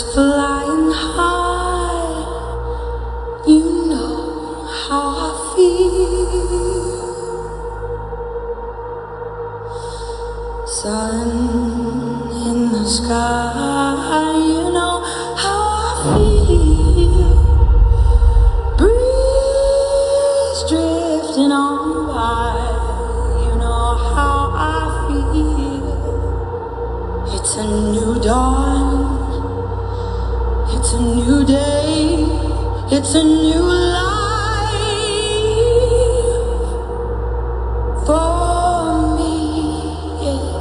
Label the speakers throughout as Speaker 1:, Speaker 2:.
Speaker 1: flying high, you know how I feel. Sun in the sky, you know how I feel. Breeze drifting on by, you know how I feel. It's a new dawn. It's a new day, it's a new life for me, yeah.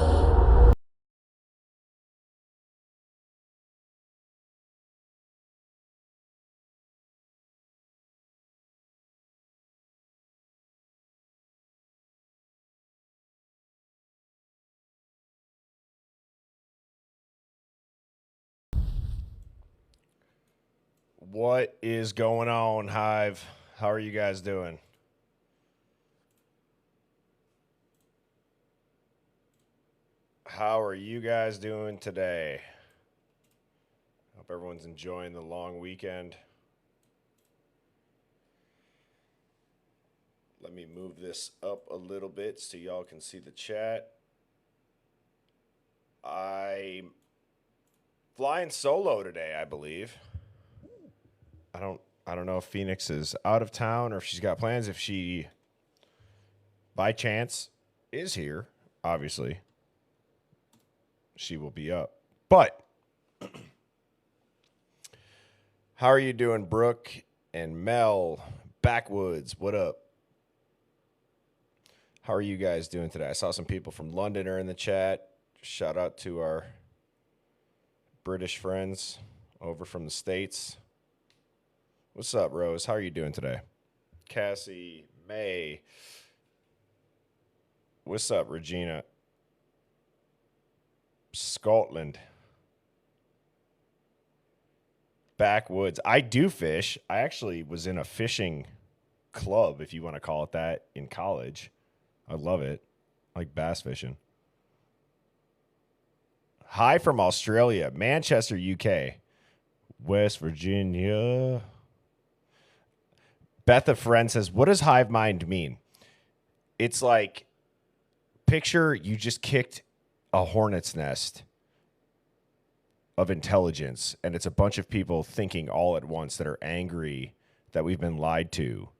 Speaker 2: What is going on, Hive? How are you guys doing? How are you guys doing today? Hope everyone's enjoying the long weekend. Let me move this up a little bit so y'all can see the chat. I'm flying solo today, I believe. I don't know if Phoenix is out of town or if she's got plans. If she, by chance, is here, obviously, she will be up. But how are you doing, Brooke and Mel? Backwoods, what up? How are you guys doing today? I saw some people from London are in the chat. Shout out to our British friends over from the States. What's up, Rose? How are you doing today? Cassie, May. What's up, Regina? Scotland. Backwoods. I do fish. I actually was in a fishing club, if you want to call it that, in college. I love it. I like bass fishing. Hi from Australia, Manchester, UK, West Virginia. Beth, a friend, says, what does hive mind mean? It's like, picture you just kicked a hornet's nest of intelligence, and it's a bunch of people thinking all at once that are angry that we've been lied to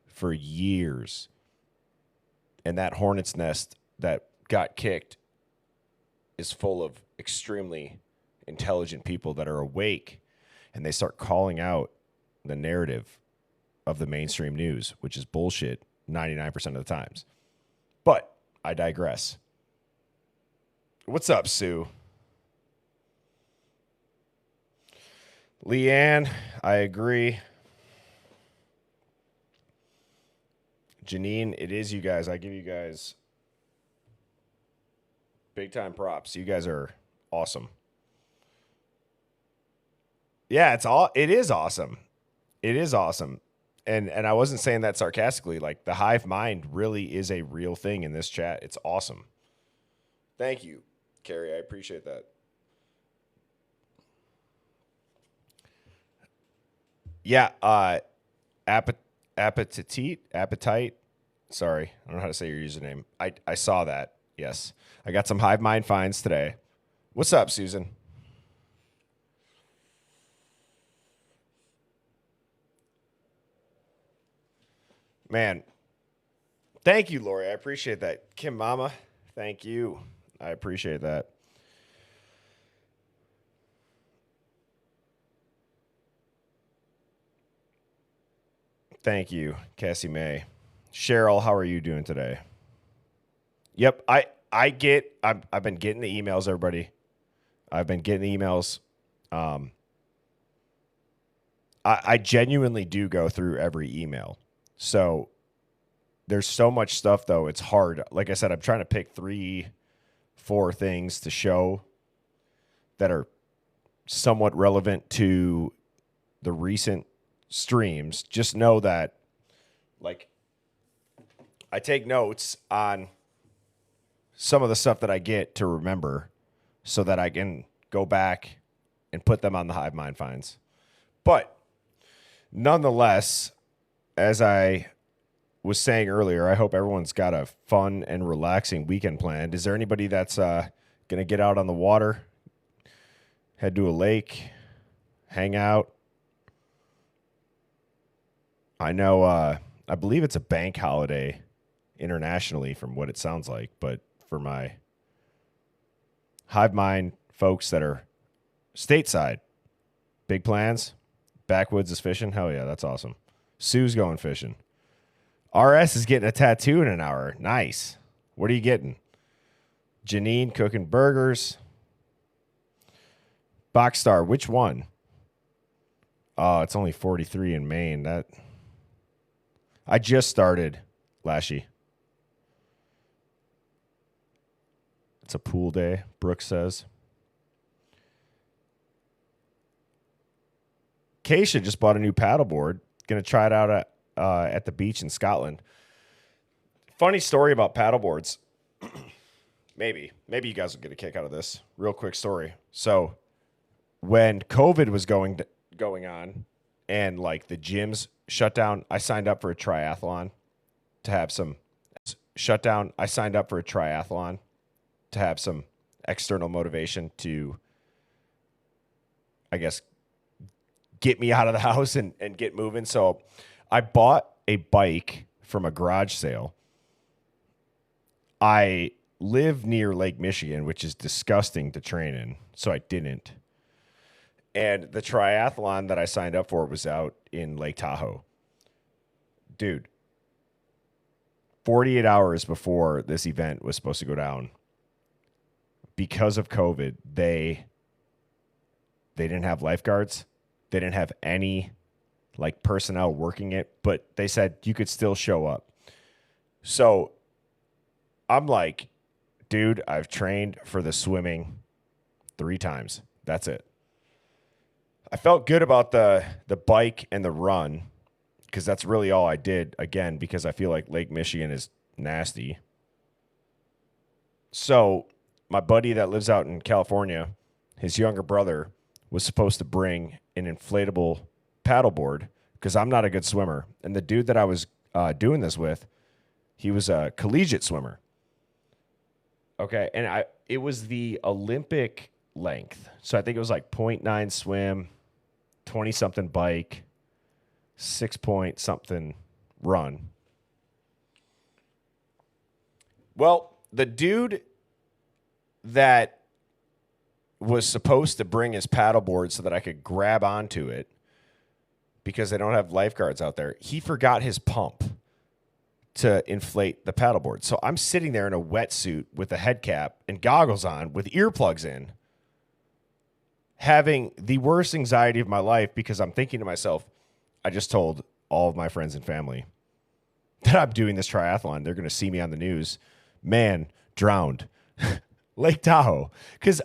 Speaker 2: for years. And that hornet's nest that got kicked is full of extremely intelligent people that are awake, and they start calling out the narrative of the mainstream news, which is bullshit 99% of the times. But I digress. What's up, Sue? Leanne, I agree. Janine, it is you guys. I give you guys big time props. You guys are awesome. Yeah, it is awesome. It is awesome. And I wasn't saying that sarcastically. Like, the hive mind really is a real thing in this chat. It's awesome. Thank you, Carrie. I appreciate that. Yeah, appetite. Sorry, I don't know how to say your username. I saw that. Yes, I got some hive mind finds today. What's up, Susan? Man, thank you, Lori. I appreciate that. Kim Mama, thank you. I appreciate that. Thank you, Cassie May. Cheryl, how are you doing today? Yep, I've been getting the emails, everybody. I've been getting the emails. I genuinely do go through every email. So there's so much stuff, though. It's hard. Like I said, I'm trying to pick 3-4 things to show that are somewhat relevant to the recent streams. Just know that, like, I take notes on some of the stuff that I get to remember so that I can go back and put them on the Hive Mind finds. But nonetheless, as I was saying earlier, I hope everyone's got a fun and relaxing weekend planned. Is there anybody that's going to get out on the water, head to a lake, hang out? I know, I believe it's a bank holiday internationally from what it sounds like, but for my Hive Mind folks that are stateside, big plans, backwoods is fishing. Hell yeah, that's awesome. Sue's going fishing. RS is getting a tattoo in an hour. Nice. What are you getting? Janine cooking burgers. Boxstar, which one? Oh, it's only 43 in Maine. That I just started, Lashy. It's a pool day, Brooks says. Keisha just bought a new paddleboard. Going to try it out at the beach in Scotland. Funny story about paddleboards. Maybe you guys will get a kick out of this. Real quick story. So when COVID was going on and like the gyms shut down, I signed up for a triathlon to have some external motivation to, I guess, get me out of the house and get moving. So I bought a bike from a garage sale. I live near Lake Michigan, which is disgusting to train in, so I didn't. And the triathlon that I signed up for was out in Lake Tahoe. Dude, 48 hours before this event was supposed to go down, because of COVID, they didn't have lifeguards. They didn't have any like personnel working it, but they said you could still show up. So I'm like, dude, I've trained for the swimming 3 times. That's it. I felt good about the bike and the run because that's really all I did, again, because I feel like Lake Michigan is nasty. So my buddy that lives out in California, his younger brother was supposed to bring an inflatable paddleboard because I'm not a good swimmer. And the dude that I was doing this with, he was a collegiate swimmer. Okay, and it was the Olympic length. So I think it was like 0.9 swim, 20-something bike, 6-point-something run. Well, the dude that was supposed to bring his paddleboard so that I could grab onto it because they don't have lifeguards out there, he forgot his pump to inflate the paddleboard. So I'm sitting there in a wetsuit with a head cap and goggles on with earplugs in, having the worst anxiety of my life because I'm thinking to myself, I just told all of my friends and family that I'm doing this triathlon. They're going to see me on the news. Man, drowned. Lake Tahoe. Because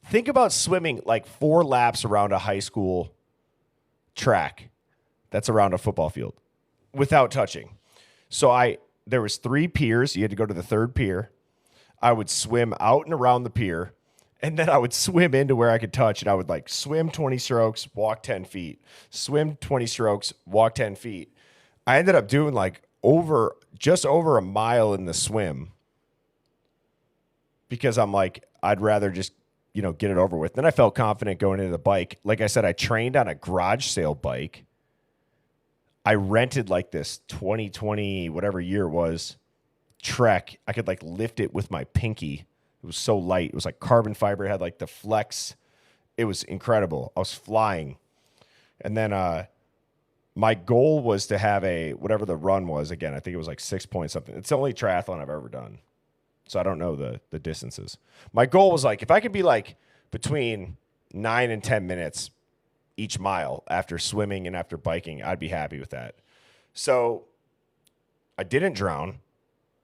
Speaker 2: think about swimming like 4 laps around a high school track that's around a football field without touching. So there was 3 piers. You had to go to the 3rd pier. I would swim out and around the pier, and then I would swim into where I could touch, and I would like swim 20 strokes, walk 10 feet, swim 20 strokes, walk 10 feet. I ended up doing like just over a mile in the swim because I'm like, I'd rather just, get it over with. Then I felt confident going into the bike. Like I said, I trained on a garage sale bike. I rented like this 2020, whatever year it was, Trek. I could like lift it with my pinky. It was so light. It was like carbon fiber. It had like the flex. It was incredible. I was flying. And then my goal was to have whatever the run was. Again, I think it was like 6 point something. It's the only triathlon I've ever done. So I don't know the distances. My goal was like, if I could be like between 9 and 10 minutes each mile after swimming and after biking, I'd be happy with that. So I didn't drown.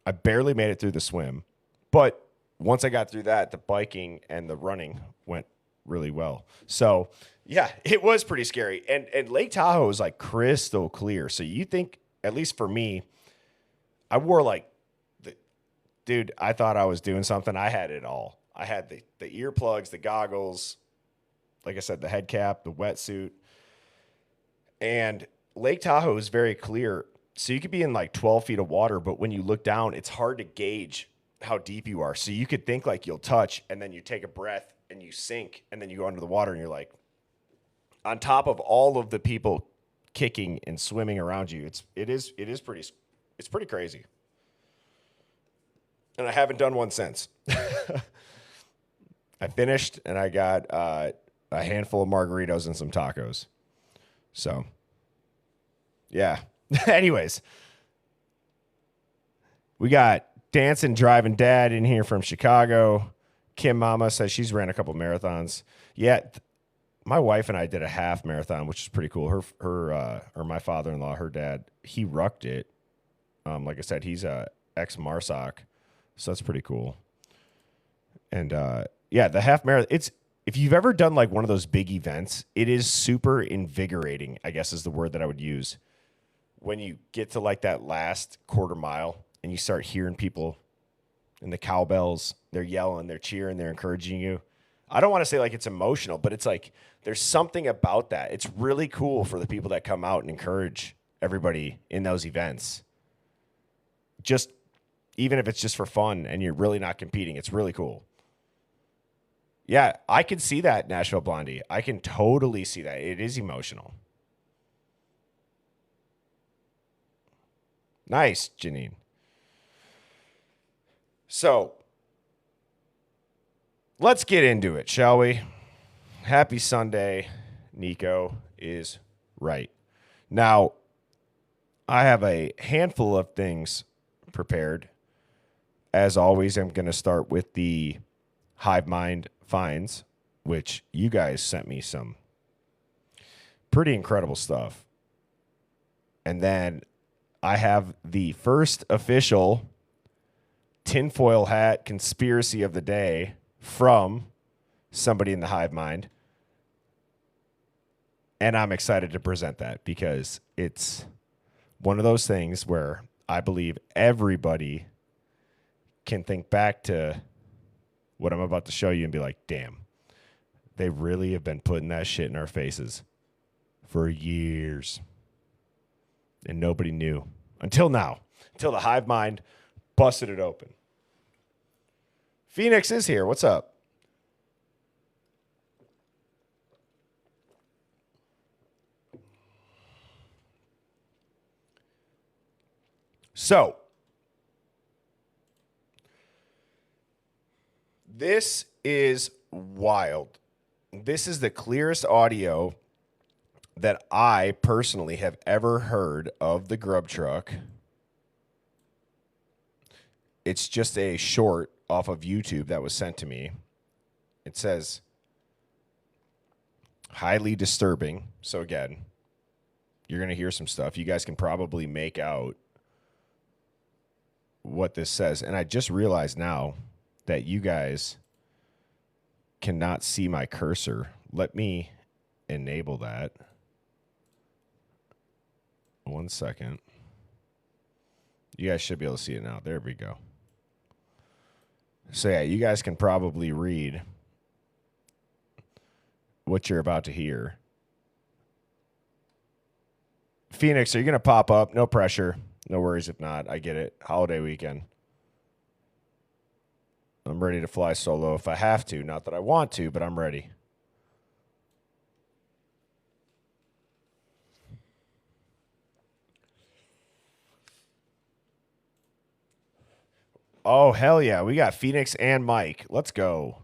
Speaker 2: I barely made it through the swim. But once I got through that, the biking and the running went really well. So yeah, it was pretty scary. And Lake Tahoe is like crystal clear. So you think, at least for me, I wore like, dude, I thought I was doing something. I had it all. I had the earplugs, the goggles, like I said, the head cap, the wetsuit. And Lake Tahoe is very clear. So you could be in like 12 feet of water, but when you look down, it's hard to gauge how deep you are. So you could think like you'll touch and then you take a breath and you sink and then you go under the water and you're like, on top of all of the people kicking and swimming around you, it's pretty crazy. And I haven't done one since. I finished and I got a handful of margaritas and some tacos. So, yeah. Anyways, we got Dancing Driving Dad in here from Chicago. Kim Mama says she's ran a couple marathons. Yeah, my wife and I did a half marathon, which is pretty cool. Or my father-in-law, her dad, he rucked it. Like I said, he's a ex-MARSOC, so that's pretty cool. And yeah, the half marathon, if you've ever done like one of those big events, it is super invigorating, I guess is the word that I would use. When you get to like that last quarter mile and you start hearing people and the cowbells, they're yelling, they're cheering, they're encouraging you. I don't want to say like it's emotional, but it's like there's something about that. It's really cool for the people that come out and encourage everybody in those events. Just even if it's just for fun and you're really not competing, it's really cool. Yeah, I can see that, Nashville Blondie. I can totally see that. It is emotional. Nice, Janine. So, let's get into it, shall we? Happy Sunday. Nico is right. Now, I have a handful of things prepared. As always, I'm going to start with the Hive Mind finds, which you guys sent me some pretty incredible stuff. And then I have the first official tinfoil hat conspiracy of the day from somebody in the Hive Mind. And I'm excited to present that because it's one of those things where I believe everybody can think back to what I'm about to show you and be like, damn, they really have been putting that shit in our faces for years. And nobody knew until now, until the Hive Mind busted it open. Phoenix is here. What's up? So, this is wild. This is the clearest audio that I personally have ever heard of the grub truck. It's just a short off of YouTube that was sent to me. It says, highly disturbing. So again, you're going to hear some stuff. You guys can probably make out what this says. And I just realized now that you guys cannot see my cursor. Let me enable that. 1 second. You guys should be able to see it now. There we go. So yeah, you guys can probably read what you're about to hear. Phoenix, are you going to pop up? No pressure. No worries if not. I get it. Holiday weekend. I'm ready to fly solo if I have to. Not that I want to, but I'm ready. Oh, hell yeah. We got Phoenix and Mike. Let's go.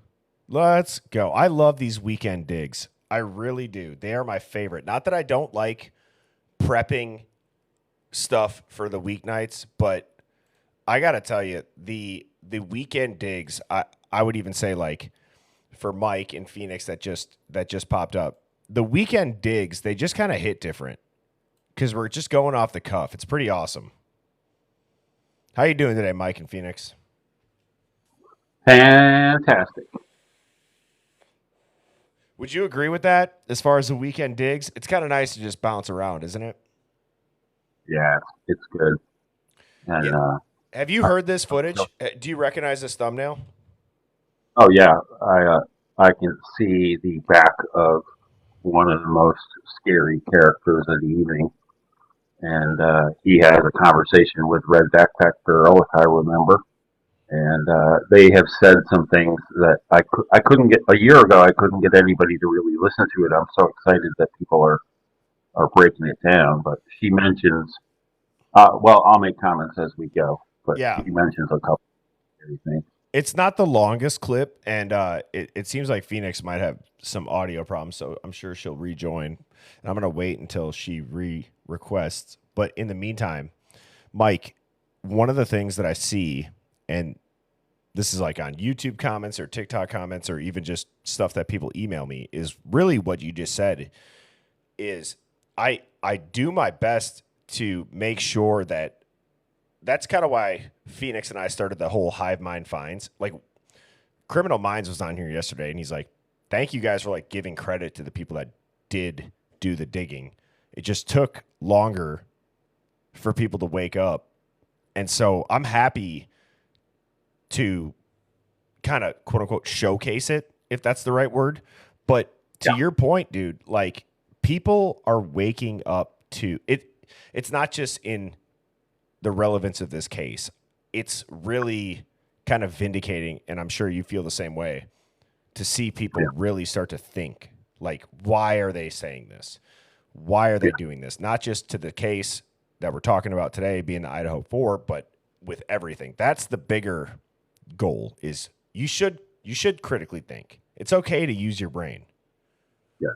Speaker 2: Let's go. I love these weekend digs. I really do. They are my favorite. Not that I don't like prepping stuff for the weeknights, but I got to tell you, the weekend digs, I would even say like for Mike and Phoenix that just popped up. The weekend digs, they just kind of hit different because we're just going off the cuff. It's pretty awesome. How you doing today, Mike and Phoenix?
Speaker 3: Fantastic.
Speaker 2: Would you agree with that as far as the weekend digs? It's kind of nice to just bounce around, isn't it?
Speaker 3: Yeah, it's good. And
Speaker 2: Yeah. Have you heard this footage? Do you recognize this thumbnail?
Speaker 3: oh yeah, I I can see the back of one of the most scary characters of the evening. And he has a conversation with Red Backpack Girl, if I remember. And they have said some things that I couldn't get a year ago. I couldn't get anybody to really listen to it. I'm so excited that people are breaking it down. But she mentions, well, I'll make comments as we go. But
Speaker 2: Yeah.
Speaker 3: she mentions a couple of things.
Speaker 2: It's not the longest clip, and it seems like Phoenix might have some audio problems, so I'm sure she'll rejoin. And I'm going to wait until she requests. But in the meantime, Mike, one of the things that I see, and this is like on YouTube comments or TikTok comments or even just stuff that people email me, is really what you just said is I do my best to make sure that that's kind of why Phoenix and I started the whole Hive Mind finds. Like, Criminal Minds was on here yesterday, and he's like, thank you guys for like giving credit to the people that did do the digging. It just took longer for people to wake up. And so I'm happy to kind of quote unquote showcase it, if that's the right word. But to your point, dude, like, people are waking up to it. It's not just in the relevance of this case. It's really kind of vindicating, and I'm sure you feel the same way, to see people really start to think, like, why are they saying this? Why are they doing this? Not just to the case that we're talking about today being the Idaho 4, but with everything. That's the bigger goal, is you should critically think. It's okay to use your brain.
Speaker 3: Yes,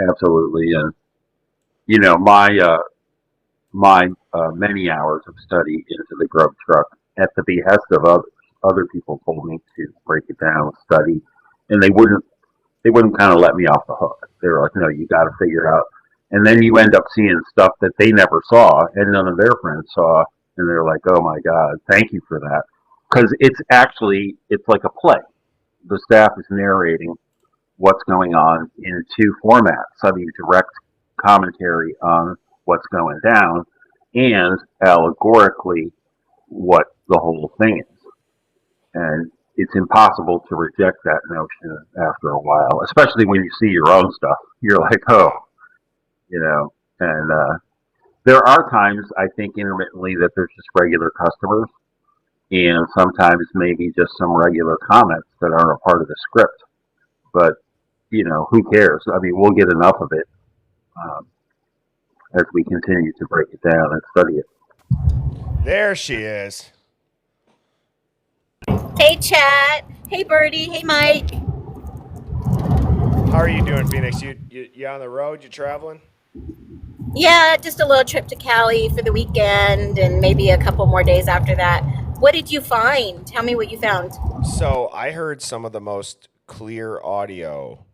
Speaker 3: absolutely. And, you know, my many hours of study into the grub truck at the behest of others. Other people told me to break it down, study, and they wouldn't kind of let me off the hook. They were like, no, you got to figure out. And then you end up seeing stuff that they never saw and none of their friends saw, and they're like, oh my God, thank you for that. Because it's like a play. The staff is narrating what's going on in two formats. I mean, direct commentary on what's going down, and allegorically what the whole thing is. And it's impossible to reject that notion after a while, especially when you see your own stuff. You're like, oh, you know. And there are times, I think, intermittently, that there's just regular customers, and sometimes maybe just some regular comments that aren't a part of the script. But, you know, who cares? I mean, we'll get enough of it as we continue to break it down and study it.
Speaker 2: There she is.
Speaker 4: Hey, chat. Hey, Birdie. Hey, Mike.
Speaker 2: How are you doing, Phoenix? You on the road? You traveling?
Speaker 4: Yeah, just a little trip to Cali for the weekend and maybe a couple more days after that. What did you find? Tell me what you found.
Speaker 2: So I heard some of the most clear audio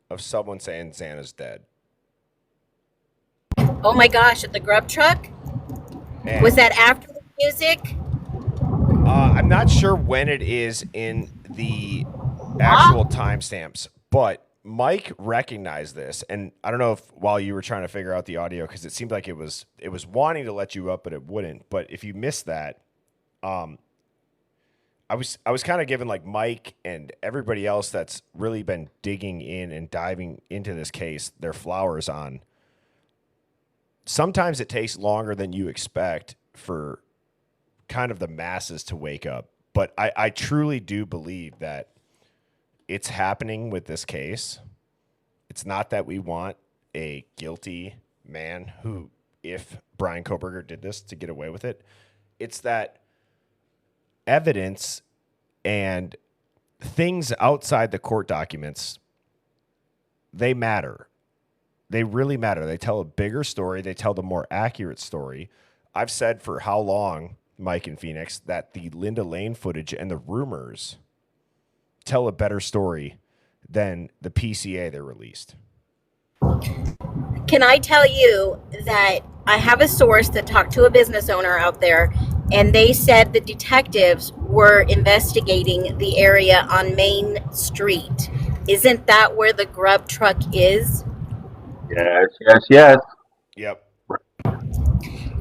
Speaker 2: of someone saying Xana's dead.
Speaker 4: Oh my gosh, at the grub truck?
Speaker 2: And
Speaker 4: was that after the music?
Speaker 2: I'm not sure when it is in the actual timestamps, but Mike recognized this, and I don't know if while you were trying to figure out the audio, because it seemed like it was wanting to let you up, but it wouldn't. But if you missed that, I was kind of giving like Mike and everybody else that's really been digging in and diving into this case their flowers on. Sometimes it takes longer than you expect for kind of the masses to wake up. But I truly do believe that it's happening with this case. It's not that we want a guilty man who, if Brian Koberger did this, to get away with it. It's that evidence and things outside the court documents, they matter. They really matter. They tell a bigger story. They tell the more accurate story. I've said for how long, Mike and Phoenix, that the Linda Lane footage and the rumors tell a better story than the PCA they released.
Speaker 4: Can I tell you that I have a source that talked to a business owner out there, and they said the detectives were investigating the area on Main Street. Isn't that where the grub truck is?
Speaker 3: Yes.
Speaker 2: Yep.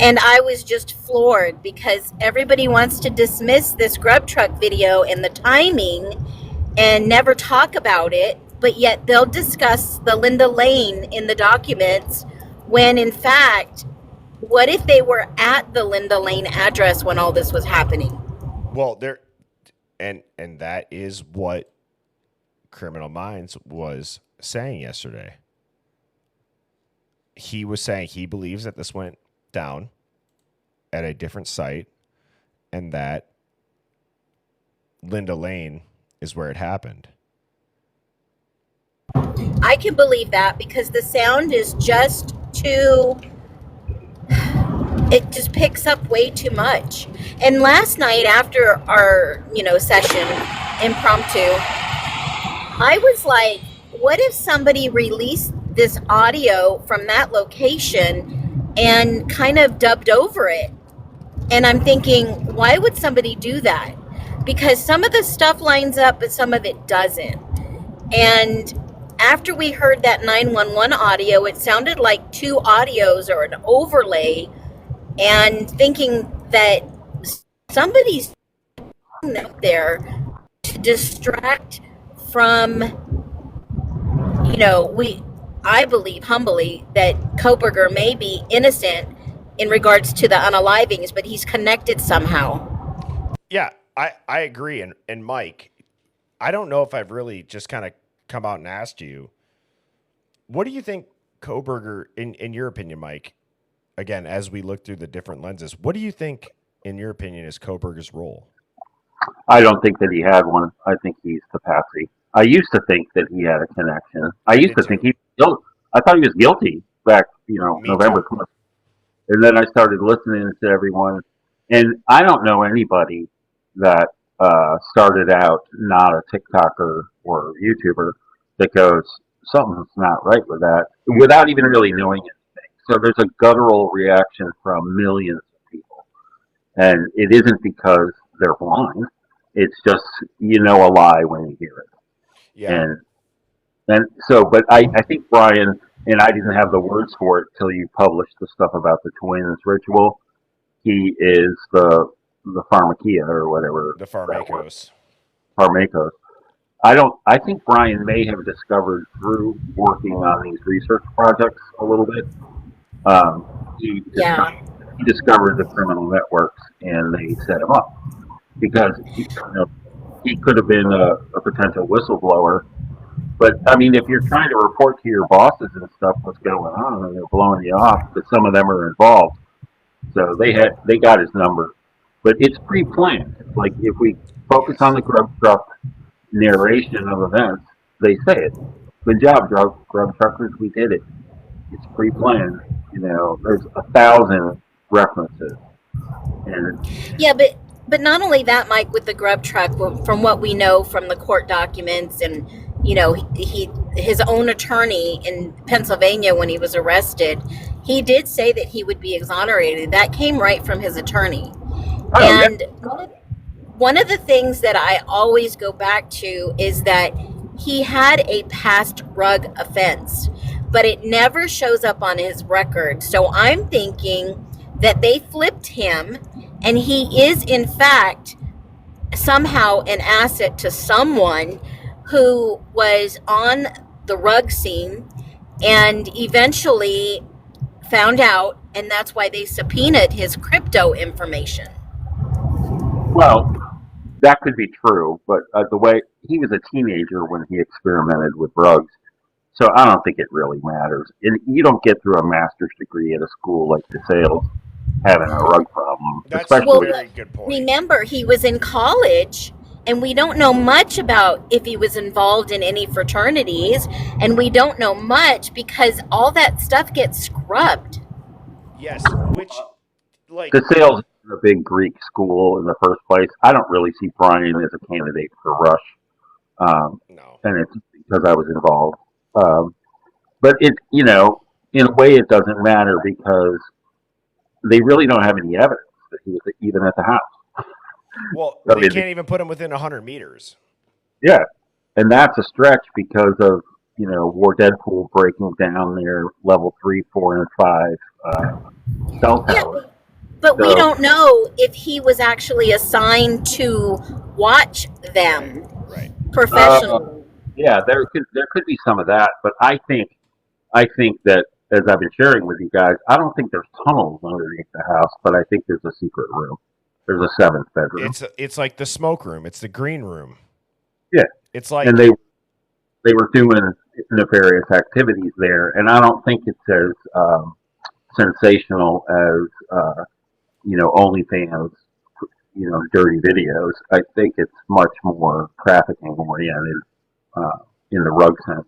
Speaker 4: And I was just floored because everybody wants to dismiss this grub truck video and the timing and never talk about it, but yet they'll discuss the Linda Lane in the documents when in fact, what if they were at the Linda Lane address when all this was happening?
Speaker 2: Well, there, and that is what Criminal Minds was saying yesterday. He was saying he believes that this went down at a different site and that Linda Lane is where it happened.
Speaker 4: I can believe that because the sound is just too, it just picks up way too much. And last night after our, session, impromptu, I was like, what if somebody released this audio from that location and kind of dubbed over it? And I'm thinking, why would somebody do that? Because some of the stuff lines up, but some of it doesn't. And after we heard that 911 audio, it sounded like two audios or an overlay, and thinking that somebody's up there to distract from, I believe humbly that Koberger may be innocent in regards to the unalivings, but he's connected somehow.
Speaker 2: Yeah, I agree. And Mike, I don't know if I've really just kind of come out and asked you, what do you think Koberger, in your opinion, Mike, again, as we look through the different lenses, what do you think, in your opinion, is Koberger's role?
Speaker 3: I don't think that he had one. I think he's the patsy. I used to think that he had a connection. I used to think I thought he was guilty back, November 20th. And then I started listening to everyone. And I don't know anybody that started out not a TikToker or YouTuber that goes, something's not right with that, without even really knowing anything. So there's a guttural reaction from millions of people. And it isn't because they're blind. It's just, a lie when you hear it.
Speaker 2: Yeah.
Speaker 3: And so, but I think Brian, and I didn't have the words for it till you published the stuff about the twins ritual. He is the pharmakia or whatever.
Speaker 2: The Pharmakos.
Speaker 3: Pharmakos. I think Brian may have discovered through working on these research projects a little bit. He discovered the criminal networks and they set him up because he could have been a potential whistleblower. But I mean, if you're trying to report to your bosses and stuff what's going on, and they're blowing you off, because some of them are involved. So they got his number, but it's pre-planned. Like if we focus on the grub truck narration of events, they say it. Good job, grub truckers. We did it. It's pre-planned. There's 1,000 references. And
Speaker 4: yeah, but not only that, Mike, with the grub truck, from what we know from the court documents and his own attorney in Pennsylvania when he was arrested, he did say that he would be exonerated. That came right from his attorney. And one of the things that I always go back to is that he had a past drug offense, but it never shows up on his record. So I'm thinking that they flipped him, and he is in fact somehow an asset to someone who was on the rug scene and eventually found out, and that's why they subpoenaed his crypto information.
Speaker 3: Well, that could be true, but the way he was a teenager when he experimented with drugs, so I don't think it really matters. And you don't get through a master's degree at a school like DeSales having a rug problem.
Speaker 2: That's a very good point.
Speaker 4: Remember, he was in college, and we don't know much about if he was involved in any fraternities, and we don't know much because all that stuff gets scrubbed.
Speaker 2: Yes, which, like...
Speaker 3: DeSales is a big Greek school in the first place. I don't really see Brian as a candidate for Rush.
Speaker 2: No.
Speaker 3: And it's because I was involved. But in a way it doesn't matter because they really don't have any evidence that he was even at the house.
Speaker 2: Well, they can't even put him within 100 meters.
Speaker 3: Yeah, and that's a stretch because of, War Deadpool breaking down their level 3, 4, and 5 cell towers.
Speaker 4: Yeah, but we don't know if he was actually assigned to watch them.
Speaker 2: Right.
Speaker 4: professionally.
Speaker 3: Yeah, there could be some of that, but I think that, as I've been sharing with you guys, I don't think there's tunnels underneath the house, but I think there's a secret room. There's a seventh bedroom.
Speaker 2: It's like the smoke room. It's the green room.
Speaker 3: Yeah,
Speaker 2: It's like
Speaker 3: and they were doing nefarious activities there, and I don't think it's as sensational as OnlyFans, dirty videos. I think it's much more trafficking oriented in the rug sense.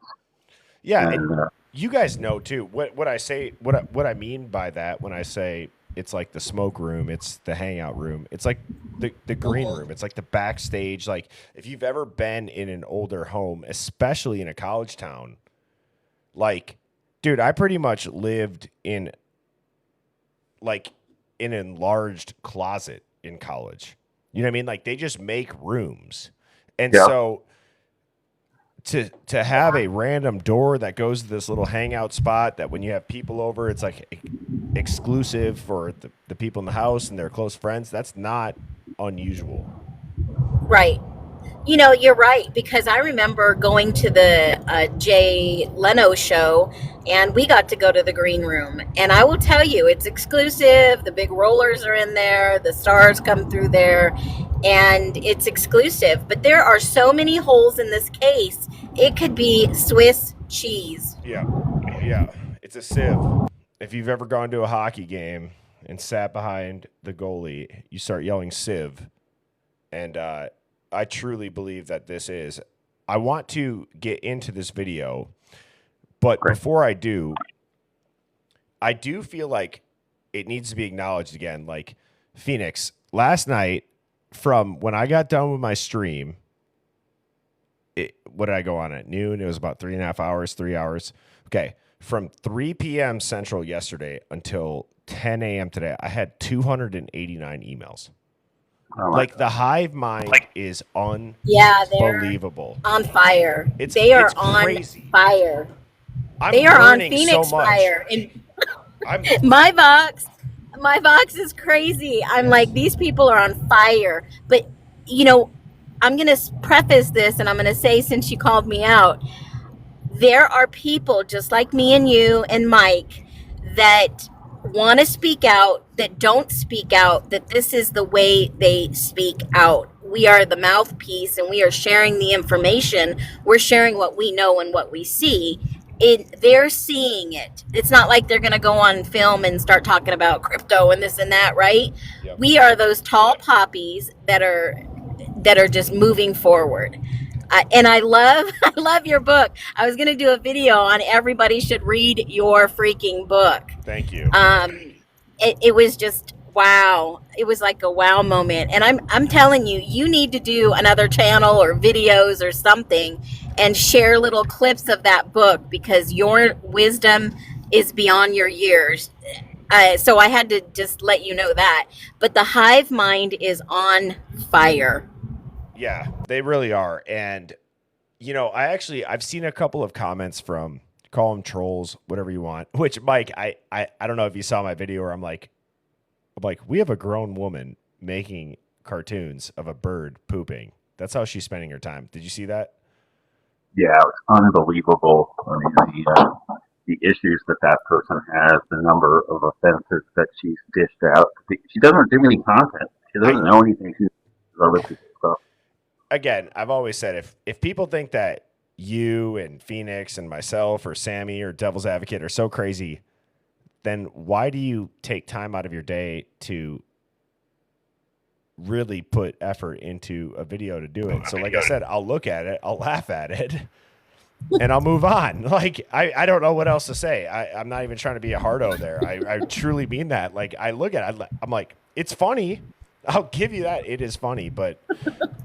Speaker 2: yeah.
Speaker 3: And
Speaker 2: You guys know too what I say. What I mean by that when I say it's like the smoke room, it's the hangout room. It's like the green room. It's like the backstage. Like if you've ever been in an older home, especially in a college town, like, dude, I pretty much lived in like an enlarged closet in college. You know what I mean? Like they just make rooms. And
Speaker 3: Yeah.
Speaker 2: so to have a random door that goes to this little hangout spot that when you have people over, it's like exclusive for the people in the house and their close friends, that's not unusual.
Speaker 4: Right. You're right, because I remember going to the Jay Leno show, and we got to go to the green room. And I will tell you, it's exclusive. The big rollers are in there. The stars come through there, and it's exclusive. But there are so many holes in this case. It could be Swiss cheese.
Speaker 2: Yeah. Yeah. It's a sieve. If you've ever gone to a hockey game and sat behind the goalie, you start yelling sieve. And I truly believe that this is. I want to get into this video, but before I do feel like it needs to be acknowledged again. Like, Phoenix, last night, from when I got done with my stream, what did I go on at noon? It was about 3.5 hours, 3 hours. Okay. From 3 p.m. Central yesterday until 10 a.m. today, I had 289 emails. Like the Hive Mind is unbelievable.
Speaker 4: They're on fire.
Speaker 2: It's
Speaker 4: on
Speaker 2: crazy.
Speaker 4: Fire.
Speaker 2: I'm
Speaker 4: They are on
Speaker 2: learning
Speaker 4: Phoenix
Speaker 2: so much.
Speaker 4: fire. And my box is crazy. I'm like, these people are on fire. But I'm gonna preface this, and I'm gonna say, since you called me out, there are people just like me and you and Mike that want to speak out, that don't speak out, that this is the way they speak out. We are the mouthpiece, and we are sharing the information. We're sharing what we know and what we see. They're seeing it. It's not like they're going to go on film and start talking about crypto and this and that, right? Yep. We are those tall poppies that are just moving forward. And I love your book. I was going to do a video on everybody should read your freaking book.
Speaker 2: Thank you.
Speaker 4: It was just wow. It was like a wow moment. And I'm telling you, you need to do another channel or videos or something and share little clips of that book, because your wisdom is beyond your years. So I had to just let you know that. But the Hive Mind is on fire.
Speaker 2: Yeah, they really are. And, I've seen a couple of comments from, call them trolls, whatever you want, which, Mike, I don't know if you saw my video where I'm like, we have a grown woman making cartoons of a bird pooping. That's how she's spending her time. Did you see that?
Speaker 3: Yeah, it's unbelievable. I mean, the issues that person has, the number of offenses that she's dished out. She doesn't do any content. She doesn't know anything. She's other people's stuff.
Speaker 2: Again, I've always said, if people think that you and Phoenix and myself or Sammy or Devil's Advocate are so crazy, then why do you take time out of your day to really put effort into a video to do it? So like I said, I'll look at it, I'll laugh at it, and I'll move on. Like, I don't know what else to say. I'm not even trying to be a hardo there. I truly mean that. Like, I look at it, I'm like, it's funny. I'll give you that. It is funny, but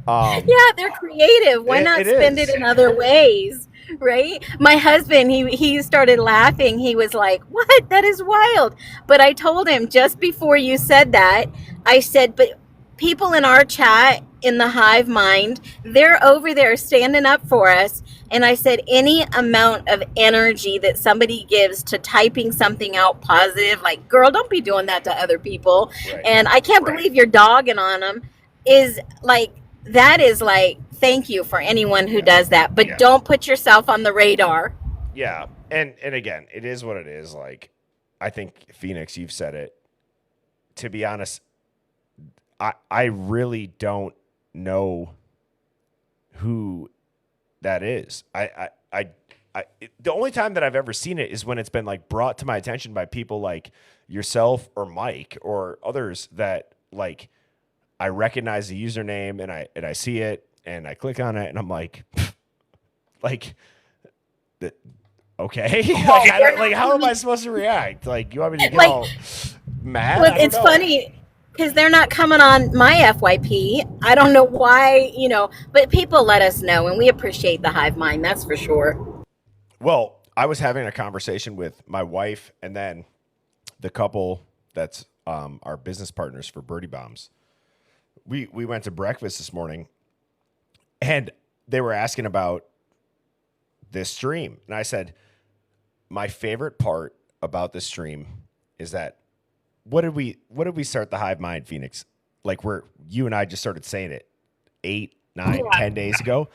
Speaker 4: yeah, they're creative. Why not spend it in other ways, right? My husband, he started laughing. He was like, "What? That is wild." But I told him just before you said that, I said, "But people in our chat in the Hive Mind, they're over there standing up for us." And I said, any amount of energy that somebody gives to typing something out positive, like, girl, don't be doing that to other people. Right. And I can't believe you're dogging on them, that is like thank you for anyone who does that, but don't put yourself on the radar.
Speaker 2: Yeah. And again, it is what it is. Like, I think, Phoenix, you've said it. To be honest, I really don't know who that is. The only time that I've ever seen it is when it's been like brought to my attention by people like yourself or Mike or others that like I recognize the username and I see it and I click on it and I'm like, okay, like how am I supposed to react? Like, you want me to get all mad?
Speaker 4: Well, it's funny because they're not coming on my FYP. I don't know why, but people let us know, and we appreciate the Hive Mind. That's for sure.
Speaker 2: Well, I was having a conversation with my wife and then the couple that's our business partners for Birdie Bombs. We went to breakfast this morning, and they were asking about this stream, and I said, my favorite part about this stream is that what did we start the Hive Mind, Phoenix? Like, you and I just started saying it 8, 9, 10 days ago.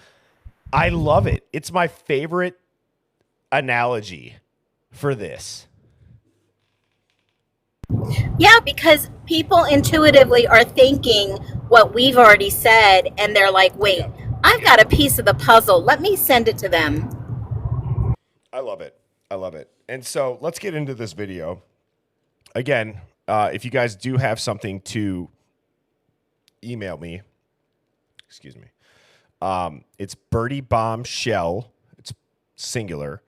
Speaker 2: I love it. It's my favorite analogy for this.
Speaker 4: Yeah, because people intuitively are thinking what we've already said, and they're like, wait, I've got a piece of the puzzle. Let me send it to them.
Speaker 2: I love it. And so let's get into this video. Again, if you guys do have something to email me, excuse me, it's Birdie Bombshell. It's singular.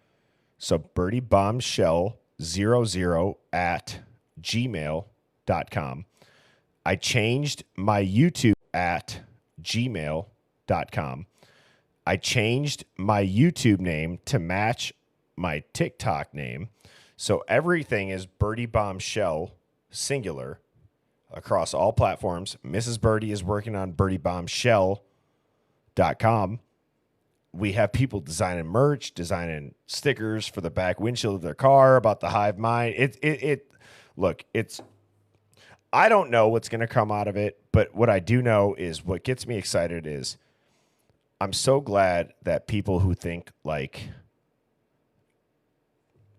Speaker 2: So Birdie Bombshell 00 at gmail.com. I changed my YouTube at gmail.com. I changed my YouTube name to match my TikTok name. So everything is Birdie Bombshell singular across all platforms. Mrs. Birdie is working on birdiebombshell.com. We have people designing merch, designing stickers for the back windshield of their car about the Hive Mind. Look, I don't know what's going to come out of it, but what I do know is what gets me excited is I'm so glad that people who think like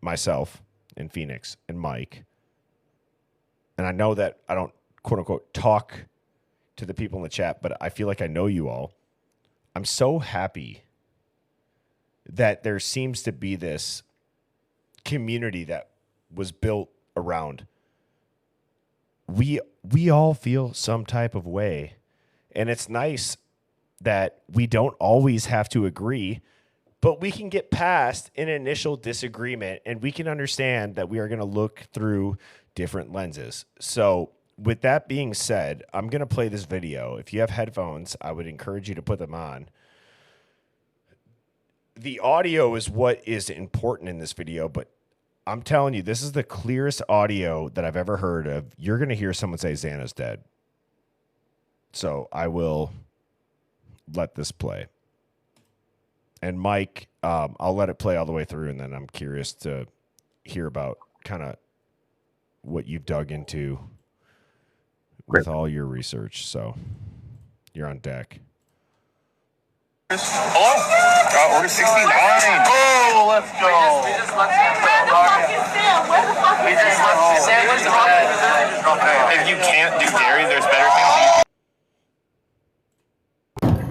Speaker 2: myself and Phoenix and Mike, and I know that I don't quote unquote talk to the people in the chat, but I feel like I know you all. I'm so happy that there seems to be this community that was built around. We all feel some type of way, and it's nice that we don't always have to agree, but we can get past an initial disagreement and we can understand that we are going to look through different lenses. So with that being said, I'm going to play this video. If you have headphones, I would encourage you to put them on. The audio is what is important in this video, but I'm telling you, this is the clearest audio that I've ever heard of. You're going to hear someone say Xana's dead. So I will let this play. And Mike, I'll let it play all the way through, and then I'm curious to hear about kind of what you've dug into with all your research. So you're on deck.
Speaker 5: Hello? Order 69. Oh, let's go. We just left Sam. Where's the hospital? If you can't do dairy, there's better things.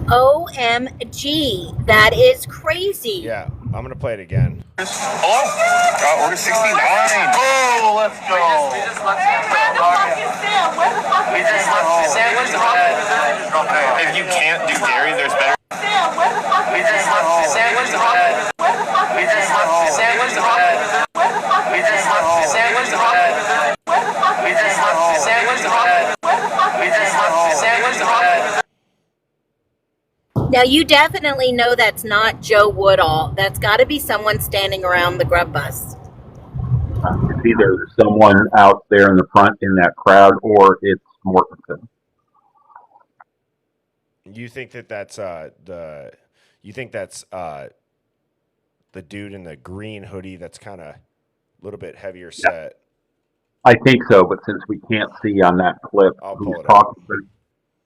Speaker 4: OMG, that is crazy.
Speaker 2: Yeah, I'm going to play it again.
Speaker 5: Hello? Order 69. Oh, let's go. We just left Sam. Sam, where's the hospital? If you can't do dairy, there's better. Sam, where's the hospital? Sam, where's the hospital? Sam, where's the hospital? Sam, where's the hospital? Sam, where's the hospital? Sam, where's the hospital?
Speaker 4: Now, you definitely know that's not Joe Woodall. That's got to be someone standing around the grub bus.
Speaker 3: It's either someone out there in the front in that crowd, or it's Mortensen.
Speaker 2: You think that's the dude in the green hoodie that's kind of a little bit heavier set?
Speaker 3: I think so, but since we can't see on that clip
Speaker 2: I'll
Speaker 3: who's
Speaker 2: pull it
Speaker 3: talking,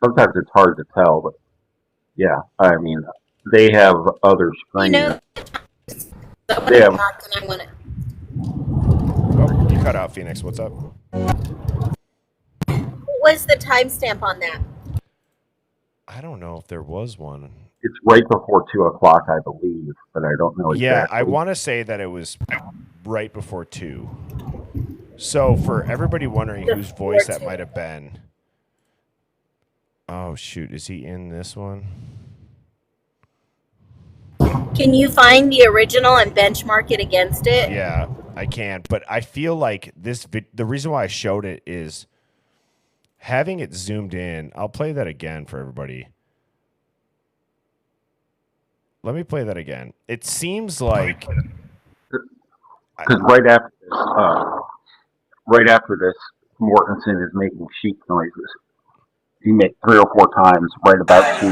Speaker 3: sometimes it's hard to tell. But Yeah, I mean, they have other
Speaker 4: You know,
Speaker 3: screens.
Speaker 4: that
Speaker 3: They have,
Speaker 4: talk and I want to.
Speaker 2: Oh, you cut out, Phoenix. What's up?
Speaker 4: What was the timestamp on that?
Speaker 2: I don't know if there was one.
Speaker 3: it's right before 2 o'clock, I believe, but I don't know
Speaker 2: Yeah,
Speaker 3: exactly.
Speaker 2: I want to say that it was right before 2. So for everybody wondering whose voice that might have been. Oh, shoot. Is he in this one?
Speaker 4: Can you find the original and benchmark it against it?
Speaker 2: Yeah, I can. But I feel like the reason why I showed it is having it zoomed in. I'll play that again for everybody. Let me play that again. It seems like
Speaker 3: Because right after this, Mortensen is making sheep noises. He made 3 or 4 times right about 2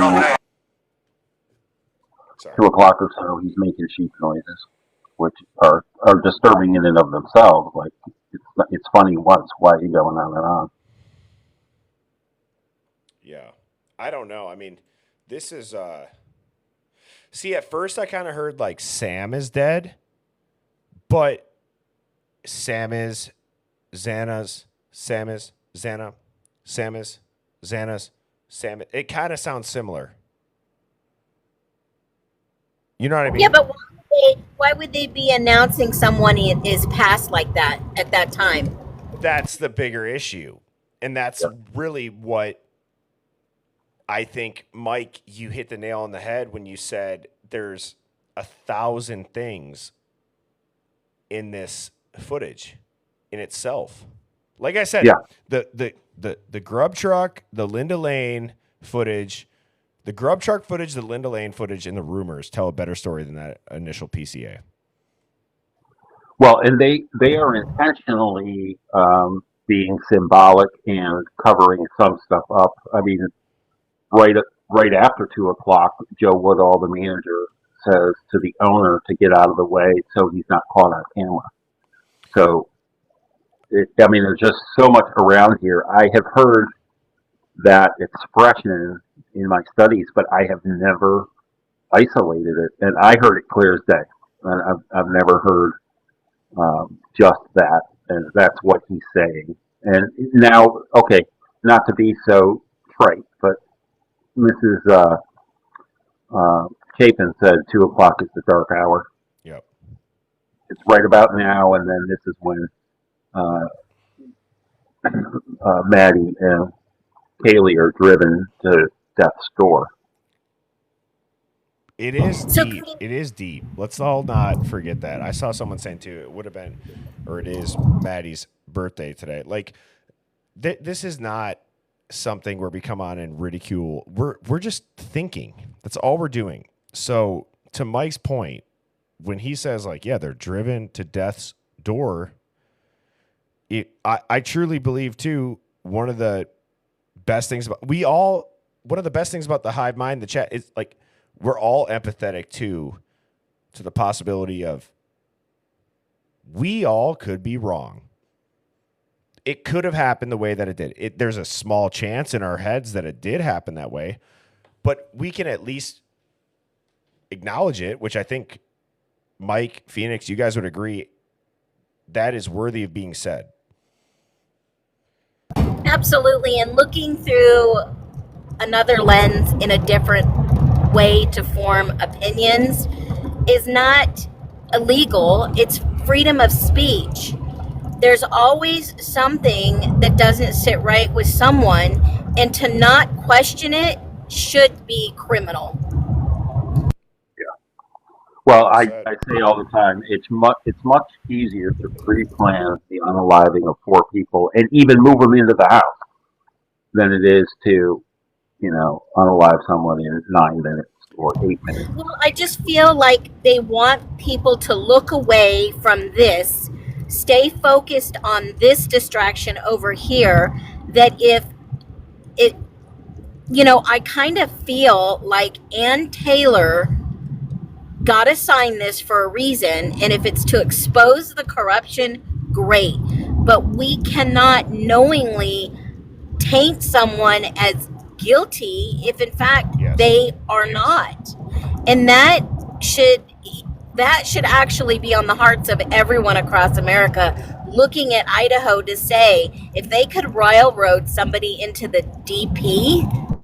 Speaker 3: o'clock or so. He's making sheep noises, which are disturbing in and of themselves. Like it's funny once, why he going on and on.
Speaker 2: Yeah. I don't know. I mean, this is see, at first I kind of heard like Sam is dead, but Sam is Xana's, Sam is Xana, Sam is Xana's, Sam. It kind of sounds similar. You know what I mean?
Speaker 4: Yeah, but why would they be announcing someone is passed like that at that time?
Speaker 2: That's the bigger issue. And that's really what I think, Mike, you hit the nail on the head when you said there's 1,000 things in this footage in itself. Like I said, the grub truck, the Linda Lane footage, the grub truck footage, the Linda Lane footage, and the rumors tell a better story than that initial PCA.
Speaker 3: Well, and they are intentionally being symbolic and covering some stuff up. I mean, right after 2 o'clock, Joe Woodall, the manager, says to the owner to get out of the way so he's not caught on camera. So, I mean, there's just so much around here. I have heard that expression in my studies, but I have never isolated it, and I heard it clear as day. And I've never heard just that, and that's what he's saying. And now, okay, not to be so trite, but Mrs. Chapin said 2 o'clock is the dark hour.
Speaker 2: Yep.
Speaker 3: It's right about now, and then this is when Maddie and Kaylee are driven to death's door.
Speaker 2: It is deep. It is deep. Let's all not forget that. I saw someone saying too, it would have been, or it is Maddie's birthday today. Like, this is not something where we come on and ridicule. We're just thinking. That's all we're doing. So to Mike's point, when he says like, yeah, they're driven to death's door, I truly believe too, one of the best things about the Hive Mind, the chat, is like, we're all empathetic to the possibility of we all could be wrong. It could have happened the way that it did. There's a small chance in our heads that it did happen that way, but we can at least acknowledge it, which I think Mike, Phoenix, you guys would agree that is worthy of being said.
Speaker 4: Absolutely. And looking through another lens in a different way to form opinions is not illegal. It's freedom of speech. There's always something that doesn't sit right with someone, and to not question it should be criminal.
Speaker 3: Well, I say all the time, it's much easier to pre-plan the unaliving of 4 people and even move them into the house than it is to, unalive someone in 9 minutes or 8 minutes.
Speaker 4: Well, I just feel like they want people to look away from this, stay focused on this distraction over here, that if it, I kind of feel like Ann Taylor got assigned this for a reason, and if it's to expose the corruption, great. But we cannot knowingly taint someone as guilty if in fact
Speaker 2: Yes.
Speaker 4: they are not. And that should actually be on the hearts of everyone across America, looking at Idaho to say, if they could railroad somebody into the DP,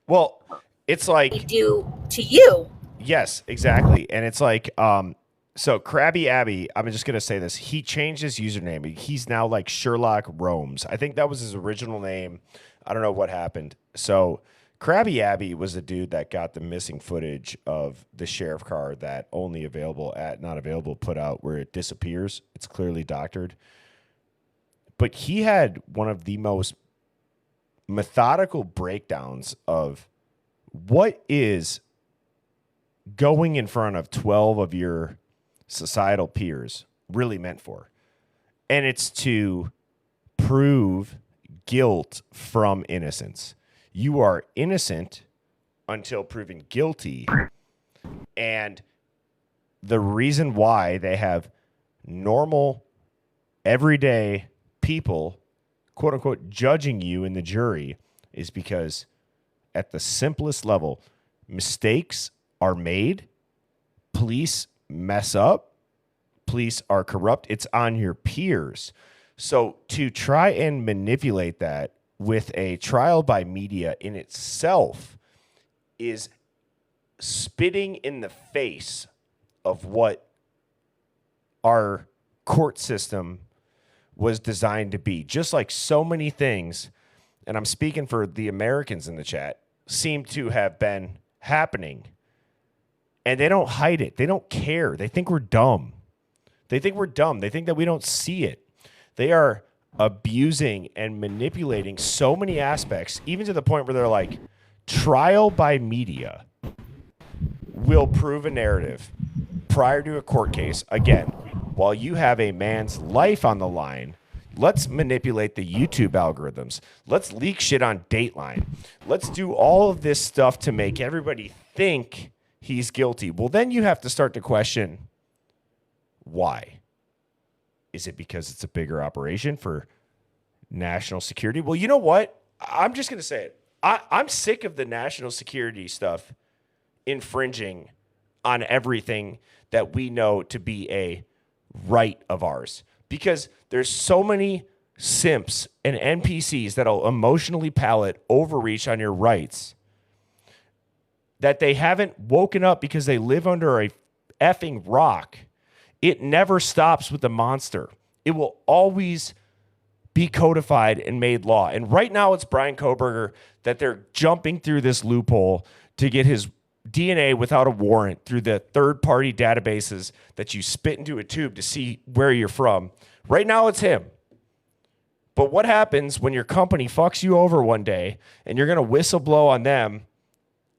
Speaker 2: Well, it's
Speaker 4: they
Speaker 2: like,
Speaker 4: do to you.
Speaker 2: yes, exactly. And it's like, so Krabby Abby, I'm just gonna say this. He changed his username. He's now like Sherlock Romes. I think that was his original name. I don't know what happened. So Krabby Abby was a dude that got the missing footage of the sheriff car that only available at not available put out where it disappears. It's clearly doctored. But he had one of the most methodical breakdowns of what is going in front of 12 of your societal peers really meant for. And it's to prove guilt from innocence. You are innocent until proven guilty. And the reason why they have normal, everyday people, quote unquote, judging you in the jury is because at the simplest level, mistakes are made, police mess up, police are corrupt. It's on your peers. So to try and manipulate that with a trial by media in itself is spitting in the face of what our court system was designed to be. Just like so many things, and I'm speaking for the Americans in the chat, seem to have been happening. And they don't hide it. They don't care. They think we're dumb. They think we're dumb. They think that we don't see it. They are abusing and manipulating so many aspects, even to the point where they're like, trial by media will prove a narrative prior to a court case. Again, while you have a man's life on the line, let's manipulate the YouTube algorithms. Let's leak shit on Dateline. Let's do all of this stuff to make everybody think he's guilty. Well, then you have to start to question why. Is it because it's a bigger operation for national security? Well, you know what? I'm just going to say it. I'm sick of the national security stuff infringing on everything that we know to be a right of ours. Because there's so many simps and NPCs that'll emotionally palate overreach on your rights that they haven't woken up because they live under a effing rock. It never stops with the monster. It will always be codified and made law. And right now it's Brian Koberger that they're jumping through this loophole to get his DNA without a warrant through the third-party databases that you spit into a tube to see where you're from. Right now it's him. But what happens when your company fucks you over one day and you're going to whistleblow on them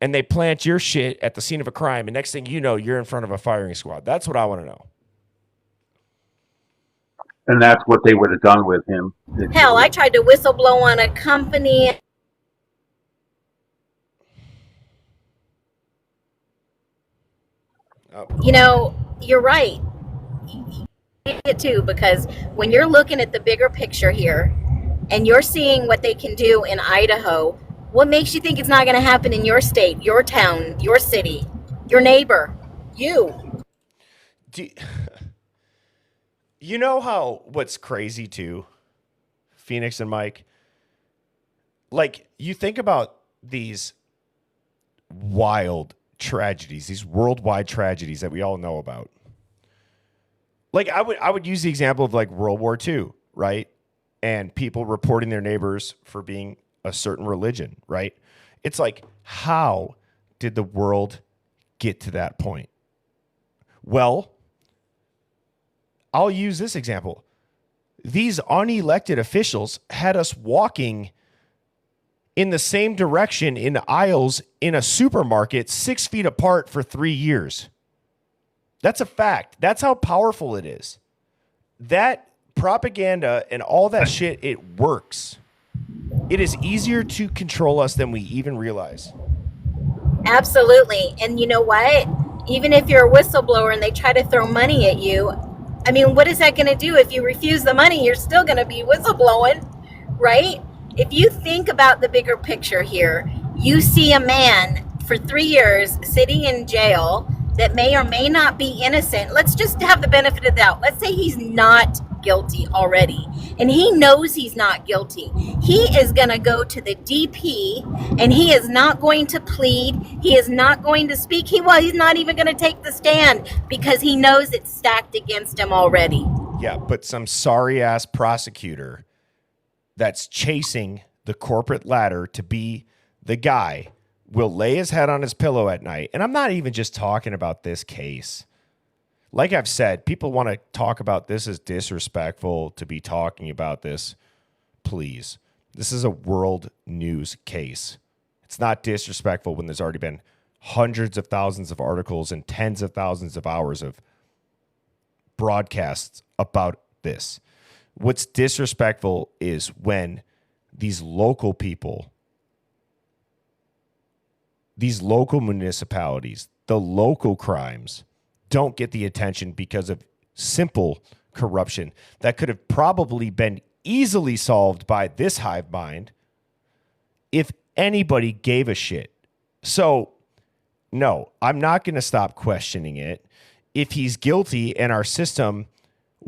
Speaker 2: and they plant your shit at the scene of a crime, and next thing you know, you're in front of a firing squad? That's what I want to know.
Speaker 3: And that's what they would have done with him.
Speaker 4: Hell, I tried to whistleblow on a company. You know, you're right. It too, because when you're looking at the bigger picture here and you're seeing what they can do in Idaho, what makes you think it's not going to happen in your state, your town, your city, your neighbor, you?
Speaker 2: You know how what's crazy too, Phoenix and Mike? Like, you think about these wild tragedies, these worldwide tragedies that we all know about. Like, I would use the example of like World War II, right? And people reporting their neighbors for being a certain religion, right? It's like, how did the world get to that point? Well, I'll use this example. These unelected officials had us walking in the same direction in aisles in a supermarket 6 feet apart for 3 years. That's a fact. That's how powerful it is. That propaganda and all that shit, it works. It is easier to control us than we even realize.
Speaker 4: Absolutely. And you know what? Even if you're a whistleblower and they try to throw money at you, I mean, what is that going to do? If you refuse the money, you're still going to be whistleblowing, right? if you think about the bigger picture here, you see a man for 3 years sitting in jail that may or may not be innocent. Let's just have the benefit of the doubt. Let's say he's not guilty already, and he knows he's not guilty. He is going to go to the DP, and he is not going to plead. He is not going to speak. He's not even going to take the stand because he knows it's stacked against him already.
Speaker 2: Yeah, but some sorry ass prosecutor that's chasing the corporate ladder to be the guy will lay his head on his pillow at night. And I'm not even just talking about this case. Like I've said, people want to talk about this as disrespectful to be talking about this. Please. This is a world news case. It's not disrespectful when there's already been hundreds of thousands of articles and tens of thousands of hours of broadcasts about this. What's disrespectful is when these local people, these local municipalities, the local crimes don't get the attention because of simple corruption that could have probably been easily solved by this hive mind if anybody gave a shit. So, no, I'm not going to stop questioning it. If he's guilty and our system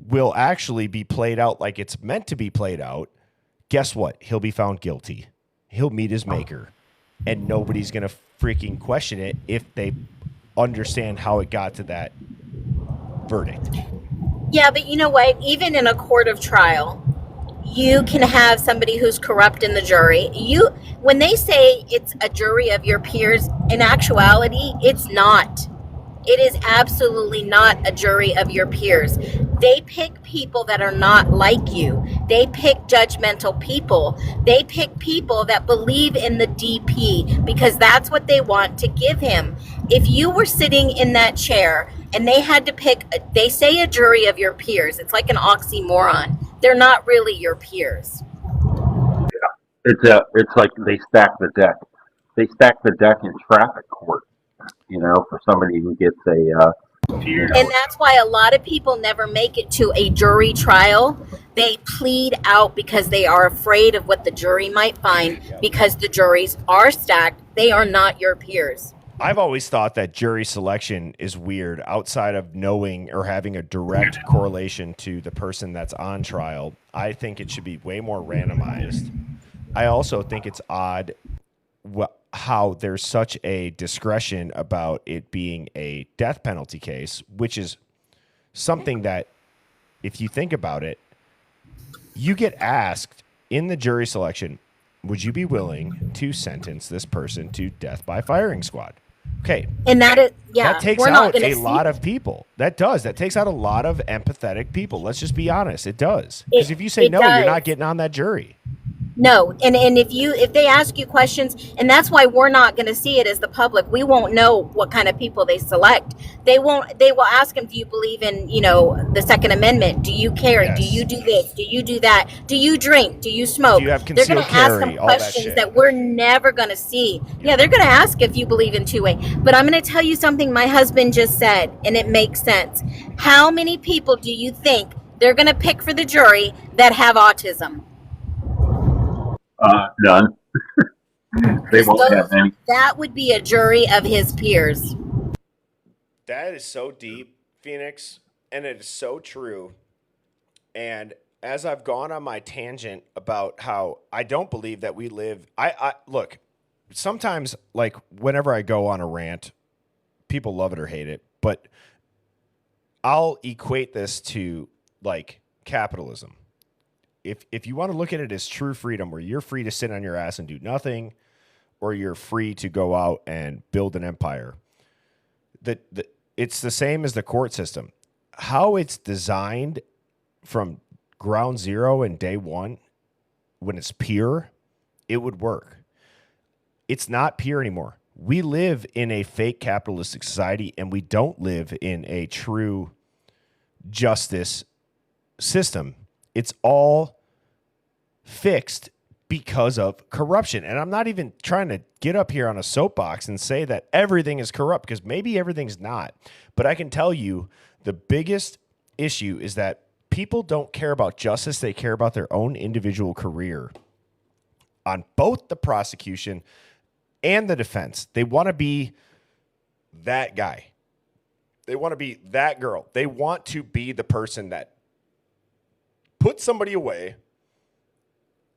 Speaker 2: will actually be played out like it's meant to be played out, guess what? He'll be found guilty. He'll meet his maker. And nobody's going to freaking question it if they understand how it got to that verdict.
Speaker 4: Yeah, but you know what? Even in a court of trial, you can have somebody who's corrupt in the jury. When they say it's a jury of your peers, in actuality, it's not. It is absolutely not a jury of your peers. They pick people that are not like you. They pick judgmental people. They pick people that believe in the DP because that's what they want to give him. If you were sitting in that chair and they had to pick, they say a jury of your peers. It's like an oxymoron. They're not really your peers.
Speaker 3: Yeah. It's like they stack the deck. They stack the deck in traffic court. For somebody who gets
Speaker 4: and that's why a lot of people never make it to a jury trial. They plead out because they are afraid of what the jury might find because the juries are stacked. They are not your peers.
Speaker 2: I've always thought that jury selection is weird outside of knowing or having a direct correlation to the person that's on trial. I think it should be way more randomized. I also think it's odd how there's such a discretion about it being a death penalty case, which is something that, if you think about it, you get asked in the jury selection, would you be willing to sentence this person to death by firing squad? Okay.
Speaker 4: And that
Speaker 2: takes out a lot of people. That takes out a lot of empathetic people. Let's just be honest. It does. Because if you say no, you're not getting on that jury.
Speaker 4: No, and if they ask you questions, and that's why we're not going to see it as the public. We won't know what kind of people they select. They will ask them, do you believe in, the Second Amendment? Do you carry?
Speaker 2: Yes.
Speaker 4: Do you do this? Do you do that? Do you drink? Do you smoke?
Speaker 2: Do you have
Speaker 4: They're
Speaker 2: concealed
Speaker 4: going to ask
Speaker 2: carry?
Speaker 4: them
Speaker 2: All that
Speaker 4: questions
Speaker 2: shit.
Speaker 4: that we're never going to see. Yeah, they're going to ask if you believe in two-way. But I'm going to tell you something my husband just said, and it makes sense. How many people do you think they're going to pick for the jury that have autism?
Speaker 3: None. They won't have any.
Speaker 4: That would be a jury of his peers.
Speaker 2: That is so deep, Phoenix, and it is so true. And as I've gone on my tangent about how I don't believe that we live, I look, sometimes, like, whenever I go on a rant, people love it or hate it, but I'll equate this to, like, capitalism. If you want to look at it as true freedom, where you're free to sit on your ass and do nothing, or you're free to go out and build an empire, it's the same as the court system. How it's designed from ground zero and day one, when it's pure, it would work. It's not pure anymore. We live in a fake capitalistic society, and we don't live in a true justice system. It's all fixed because of corruption. And I'm not even trying to get up here on a soapbox and say that everything is corrupt, because maybe everything's not. But I can tell you the biggest issue is that people don't care about justice. They care about their own individual career. on both the prosecution and the defense. They want to be that guy. They want to be that girl. They want to be the person that put somebody away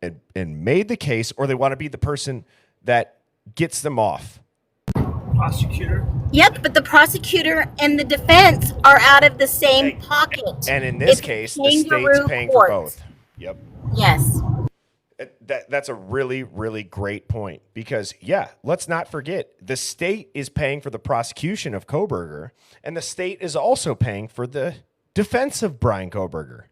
Speaker 2: and made the case, or they want to be the person that gets them off.
Speaker 6: Prosecutor?
Speaker 4: Yep, but the prosecutor and the defense are out of the same pocket.
Speaker 2: And in this case, the state's paying for both. Yep.
Speaker 4: Yes.
Speaker 2: That's a really, really great point because, yeah, let's not forget the state is paying for the prosecution of Kohberger, and the state is also paying for the defense of Brian Kohberger.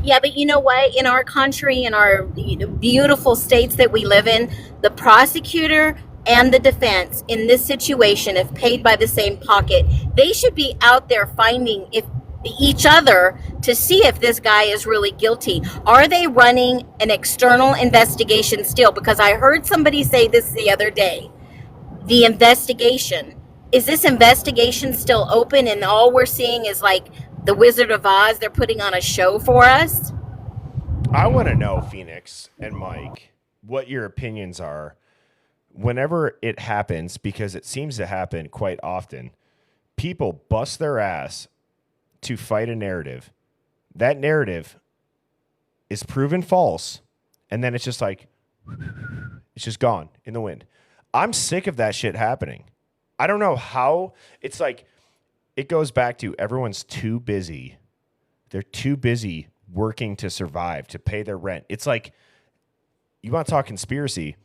Speaker 4: Yeah, but you know what? In our country, in our beautiful states that we live in, the prosecutor and the defense in this situation, if paid by the same pocket, they should be out there finding each other to see if this guy is really guilty. Are they running an external investigation still? Because I heard somebody say this the other day. The investigation. Is this investigation still open and all we're seeing is like the Wizard of Oz? They're putting on a show for us?
Speaker 2: I want to know, Phoenix and Mike, what your opinions are whenever it happens, because it seems to happen quite often. People bust their ass to fight a narrative. That narrative is proven false, and then it's just like, it's just gone in the wind. I'm sick of that shit happening. I don't know how. It's like, it goes back to everyone's too busy. They're too busy working to survive, to pay their rent. It's like, you want to talk conspiracy?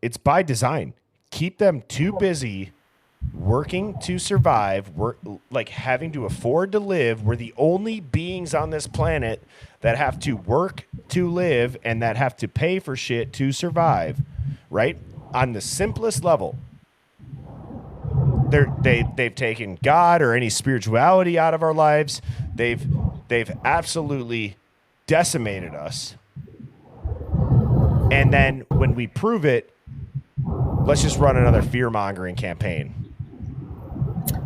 Speaker 2: It's by design. Keep them too busy working to survive, like having to afford to live. We're the only beings on this planet that have to work to live and that have to pay for shit to survive, right? On the simplest level. They've taken God or any spirituality out of our lives. They've absolutely decimated us. And then when we prove it, let's just run another fear-mongering campaign.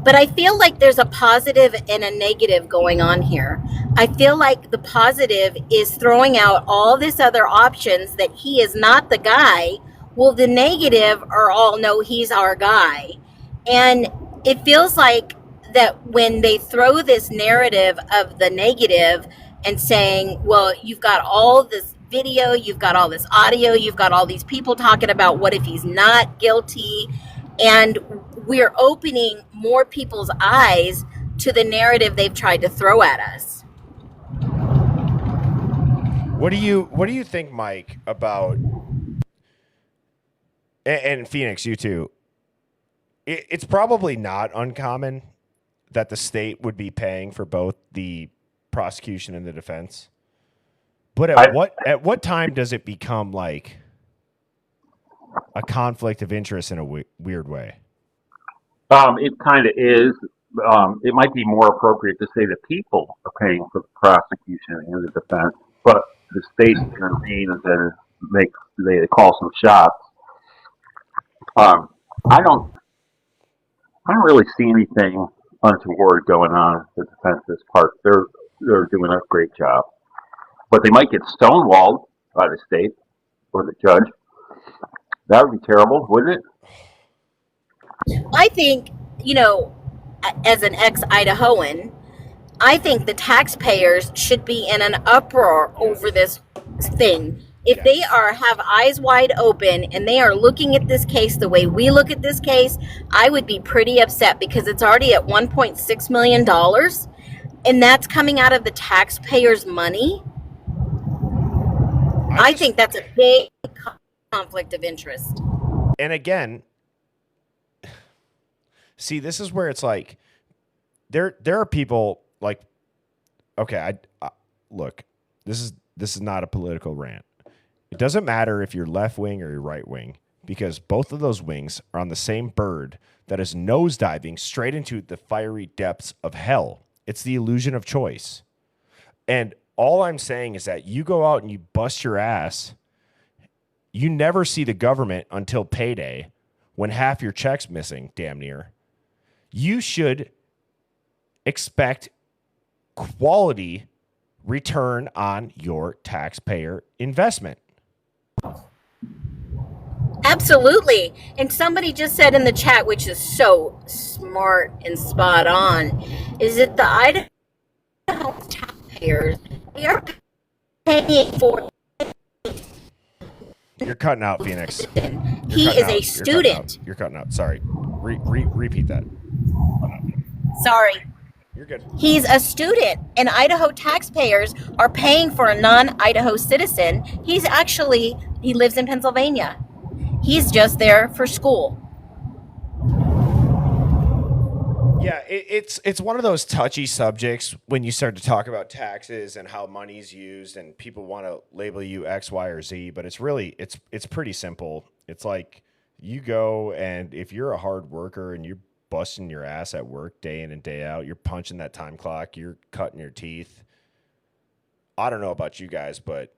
Speaker 4: But I feel like there's a positive and a negative going on here. I feel like the positive is throwing out all this other options that he is not the guy. Well, the negative are all, no, he's our guy. And it feels like that when they throw this narrative of the negative and saying, well, you've got all this video, you've got all this audio, you've got all these people talking about what if he's not guilty, and we're opening more people's eyes to the narrative they've tried to throw at us.
Speaker 2: What do you think, Mike, about, and Phoenix, you too, it's probably not uncommon that the state would be paying for both the prosecution and the defense. But at what time does it become like a conflict of interest in a weird way?
Speaker 3: It kind of is. It might be more appropriate to say that people are paying for the prosecution and the defense, but the state intervenes and they call some shots. I don't really see anything untoward going on the defense's part. They're doing a great job, but they might get stonewalled by the state or the judge. That would be terrible, wouldn't it?
Speaker 4: I think, as an ex-Idahoan, I think the taxpayers should be in an uproar over this thing. If they have eyes wide open and they are looking at this case the way we look at this case, I would be pretty upset because it's already at $1.6 million and that's coming out of the taxpayers' money. I think that's a big conflict of interest.
Speaker 2: And again, see, this is where it's like, there are people like, okay, look, this is not a political rant. It doesn't matter if you're left wing or you're right wing, because both of those wings are on the same bird that is nosediving straight into the fiery depths of hell. It's the illusion of choice. And all I'm saying is that you go out and you bust your ass. You never see the government until payday when half your check's missing, damn near. You should expect quality return on your taxpayer investment.
Speaker 4: Absolutely. And somebody just said in the chat, which is so smart and spot on, is that the Idaho taxpayers, they are paying for.
Speaker 2: You're cutting out, Phoenix.
Speaker 4: He is a student.
Speaker 2: You're cutting out. Sorry. Repeat that.
Speaker 4: Sorry.
Speaker 2: You're good.
Speaker 4: He's a student, and Idaho taxpayers are paying for a non-Idaho citizen. He lives in Pennsylvania. He's just there for school.
Speaker 2: Yeah, it's one of those touchy subjects when you start to talk about taxes and how money's used, and people want to label you X, Y, or Z, but it's pretty simple. It's like you go, and if you're a hard worker and you're busting your ass at work day in and day out, you're punching that time clock, you're cutting your teeth. I don't know about you guys, but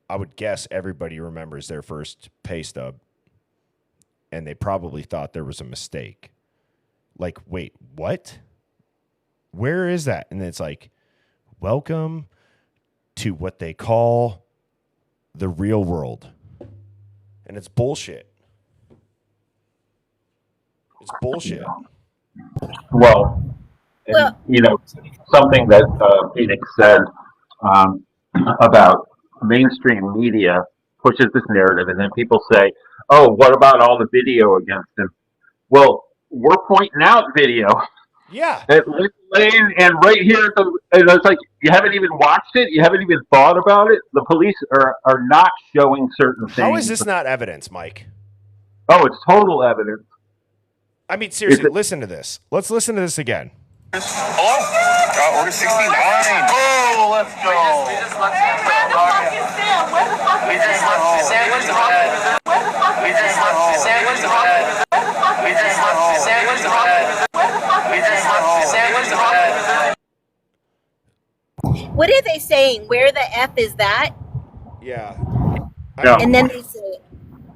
Speaker 2: I would guess everybody remembers their first pay stub, and they probably thought there was a mistake. Like, wait, what? Where is that? And then it's like, welcome to what they call the real world. And it's bullshit. It's bullshit.
Speaker 3: Well, something that Phoenix said about mainstream media pushes this narrative, and then people say, "Oh, what about all the video against him?" Well, we're pointing out video.
Speaker 2: Yeah.
Speaker 3: At Lake Lane and right here, and it's like you haven't even watched it, you haven't even thought about it. The police are not showing certain things.
Speaker 2: How is this not evidence, Mike?
Speaker 3: Oh, it's total evidence.
Speaker 2: I mean, seriously, listen to this. Let's listen to this again.
Speaker 5: Hello? Order 69. Oh, let's go. We just left Sam. Where the fuck is Sam? Where the fuck is Sam? Sam went to bed. Where the fuck is Sam? Sam went to bed. Where the fuck is Sam? Sam went to bed. Where the fuck is Sam went to bed.
Speaker 4: What are they saying? Where the F is that?
Speaker 2: Yeah.
Speaker 4: And then they say,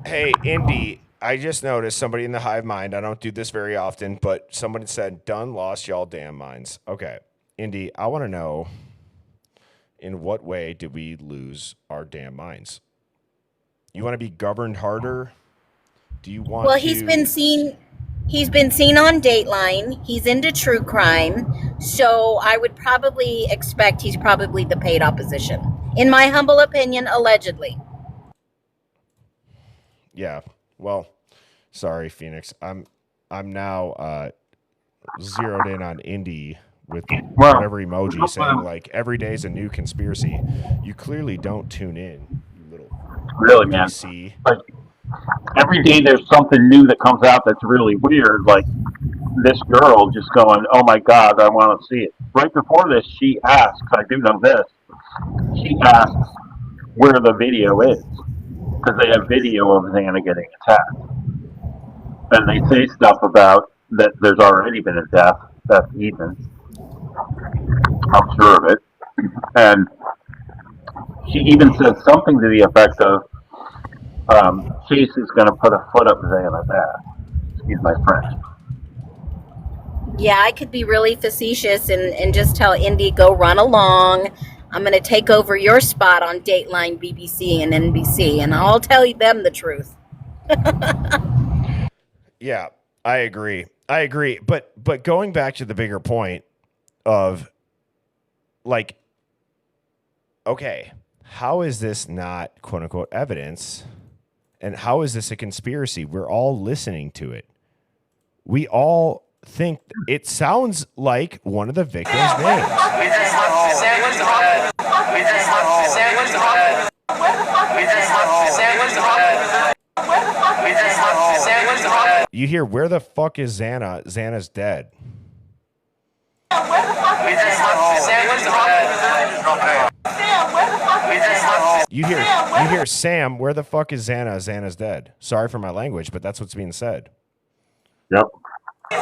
Speaker 2: hey, Indy, I just noticed somebody in the Hive Mind. I don't do this very often, but somebody said, done lost y'all damn minds. Okay. Indy, I want to know, in what way did we lose our damn minds? You want to be governed harder? Do you want
Speaker 4: he's been seen on Dateline. He's into true crime. So I would probably expect he's probably the paid opposition. In my humble opinion, allegedly.
Speaker 2: Yeah. Well, sorry, Phoenix. I'm now zeroed in on Indy with whatever emoji saying like every day is a new conspiracy. You clearly don't tune in, you little
Speaker 3: really, man.
Speaker 2: PC.
Speaker 3: Like every day there's something new that comes out that's really weird. Like this girl just going, "Oh my God, I want to see it." Right before this, she asks, "I do know this." She asks where the video is because they have video of Xana getting attacked. And they say stuff about that there's already been a death. That's even. I'm sure of it. And she even said something to the effect of, Chase is going to put a foot up Xana's ass. Excuse my French.
Speaker 4: Yeah, I could be really facetious and just tell Indy, go run along. I'm going to take over your spot on Dateline, BBC, and NBC, and I'll tell them the truth.
Speaker 2: Yeah, I agree. But going back to the bigger point of, like, okay, how is this not quote unquote evidence? And how is this a conspiracy? We're all listening to it. We all think it sounds like one of the victims' names. You hear, where the fuck is Xana? Xana's dead. You hear, Sam, where the fuck is Xana? Xana's dead. Sorry for my language, but that's what's being said.
Speaker 3: Yep.
Speaker 5: If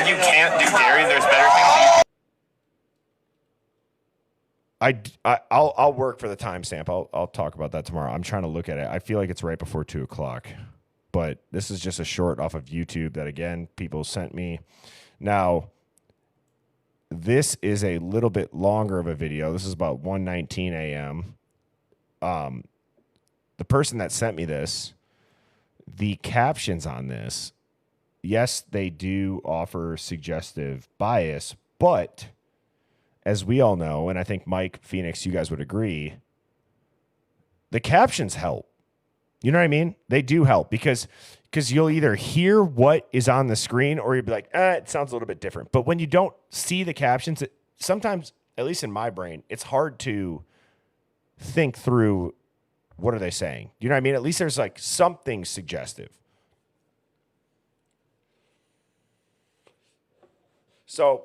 Speaker 5: you can't do dairy, there's better things.
Speaker 2: I'll work for the timestamp. I'll talk about that tomorrow. I'm trying to look at it. I feel like it's right before 2:00. but this is just a short off of YouTube that, again, people sent me. Now, this is a little bit longer of a video. This is about 1:19 a.m. The person that sent me this, the captions on this, yes, they do offer suggestive bias, but as we all know, and I think Mike, Phoenix, you guys would agree, the captions help. You know what I mean? They do help because you'll either hear what is on the screen or you'll be like, it sounds a little bit different. But when you don't see the captions, sometimes, at least in my brain, it's hard to think through what are they saying. You know what I mean? At least there's like something suggestive. So,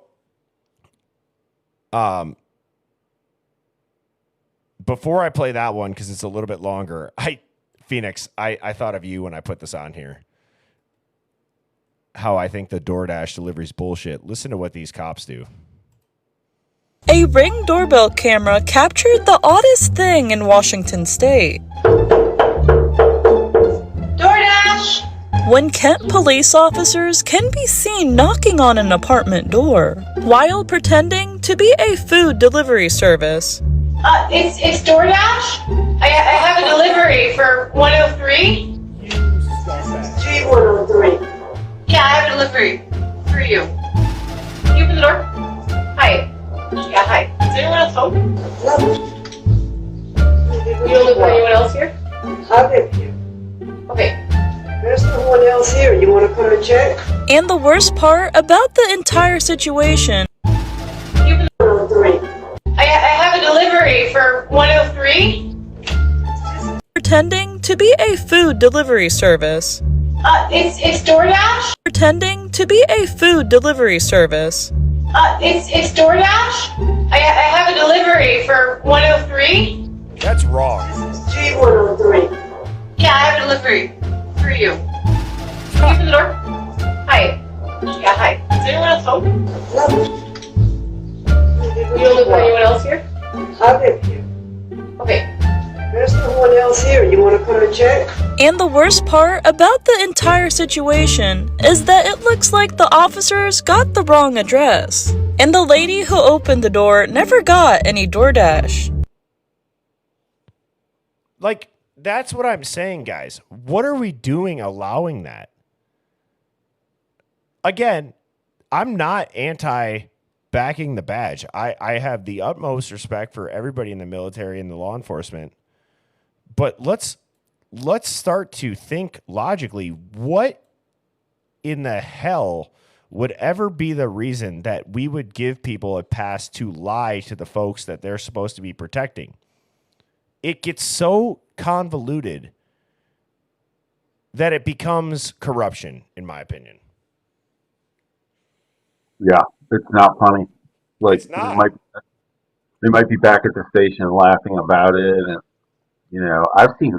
Speaker 2: before I play that one, because it's a little bit longer, Phoenix, I thought of you when I put this on here. How I think the DoorDash delivery's bullshit. Listen to what these cops do.
Speaker 7: A Ring doorbell camera captured the oddest thing in Washington state.
Speaker 1: DoorDash!
Speaker 7: When Kent police officers can be seen knocking on an apartment door while pretending to be a food delivery service.
Speaker 1: It's DoorDash? I have a delivery for 103? Street 103. Yeah, I have a delivery for you. Can you open the door? Hi. Yeah, hi. Is anyone else home? You don't live with anyone else here?
Speaker 8: I live here.
Speaker 1: Okay.
Speaker 8: There's no one else here. You want to come and check?
Speaker 7: And the worst part about the entire situation,
Speaker 1: Can you open the
Speaker 8: 103.
Speaker 1: I have a delivery for 103?
Speaker 7: pretending to be a food delivery service.
Speaker 1: It's DoorDash?
Speaker 7: Pretending to be a food delivery service.
Speaker 1: It's DoorDash? I have a delivery for 103?
Speaker 2: That's wrong.
Speaker 8: Street 103.
Speaker 1: Yeah, I have a delivery for you. Can you open the door? Hi. Yeah, hi. Is anyone else home? You don't live with anyone else here?
Speaker 8: I live here.
Speaker 1: Okay.
Speaker 8: There's no one else here. You want to come and check?
Speaker 7: And the worst part about the entire situation is that it looks like the officers got the wrong address. And the lady who opened the door never got any DoorDash.
Speaker 2: Like, that's what I'm saying, guys. What are we doing allowing that? Again, I'm not anti-backing the badge. I have the utmost respect for everybody in the military and the law enforcement. But let's start to think logically. What in the hell would ever be the reason that we would give people a pass to lie to the folks that they're supposed to be protecting? It gets so convoluted that it becomes corruption, in my opinion.
Speaker 3: Yeah, it's not funny. Like
Speaker 2: It's not.
Speaker 3: they might be back at the station laughing about it, and you know, I've seen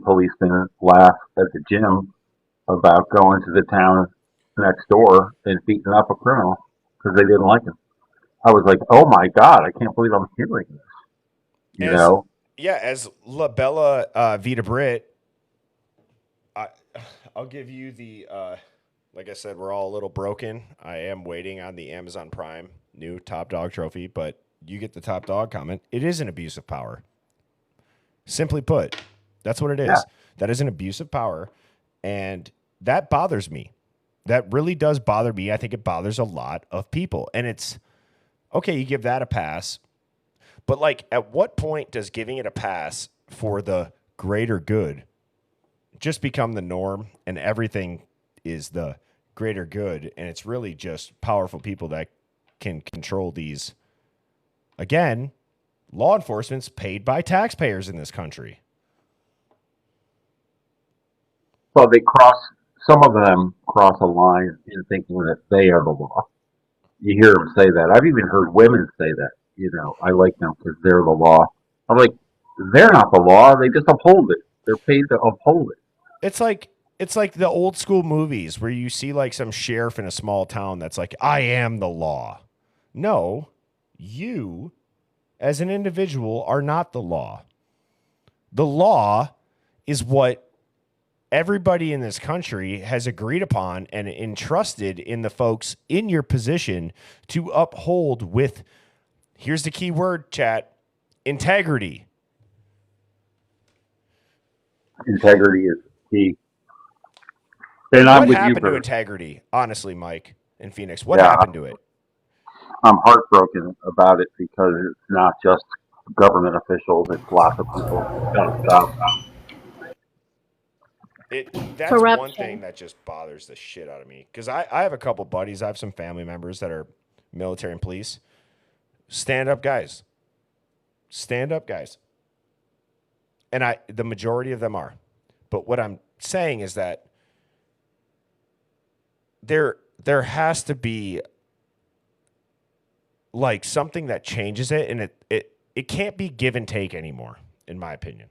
Speaker 3: policemen laugh at the gym about going to the town next door and beating up a criminal because they didn't like him. I was like, oh my god, I can't believe I'm hearing this. You know?
Speaker 2: Yeah, as La Bella Vita Brit, I'll give you the, like I said, we're all a little broken. I am waiting on the Amazon Prime new Top Dog trophy, but you get the Top Dog comment. It is an abuse of power. Simply put, that's what it is.
Speaker 3: Yeah.
Speaker 2: That is an abuse of power, and that bothers me. That really does bother me. I think it bothers a lot of people, and it's, okay, you give that a pass, but like, at what point does giving it a pass for the greater good just become the norm, and everything is the greater good, and it's really just powerful people that can control these? Again, law enforcement's paid by taxpayers in this country.
Speaker 3: Well, some of them cross a line in thinking that they are the law. You hear them say that. I've even heard women say that. You know, I like them because they're the law. I'm like, they're not the law. They just uphold it. They're paid to uphold it.
Speaker 2: It's like the old school movies where you see like some sheriff in a small town that's like, I am the law. No, you as an individual are not the law. The law is what everybody in this country has agreed upon and entrusted in the folks in your position to uphold with, here's the key word, chat, integrity.
Speaker 3: Integrity is key. And I'm
Speaker 2: What
Speaker 3: with you,
Speaker 2: happened to
Speaker 3: Bert.
Speaker 2: integrity, honestly, Mike in Phoenix? What
Speaker 3: Yeah,
Speaker 2: happened to it?
Speaker 3: I'm heartbroken about it because it's not just government officials; it's lots of people. It's got to stop.
Speaker 2: That's one thing that just bothers the shit out of me, because I have a couple buddies, I have some family members that are military and police. Stand up guys. And the majority of them are. But what I'm saying is that there has to be like something that changes it, and it can't be give and take anymore, in my opinion.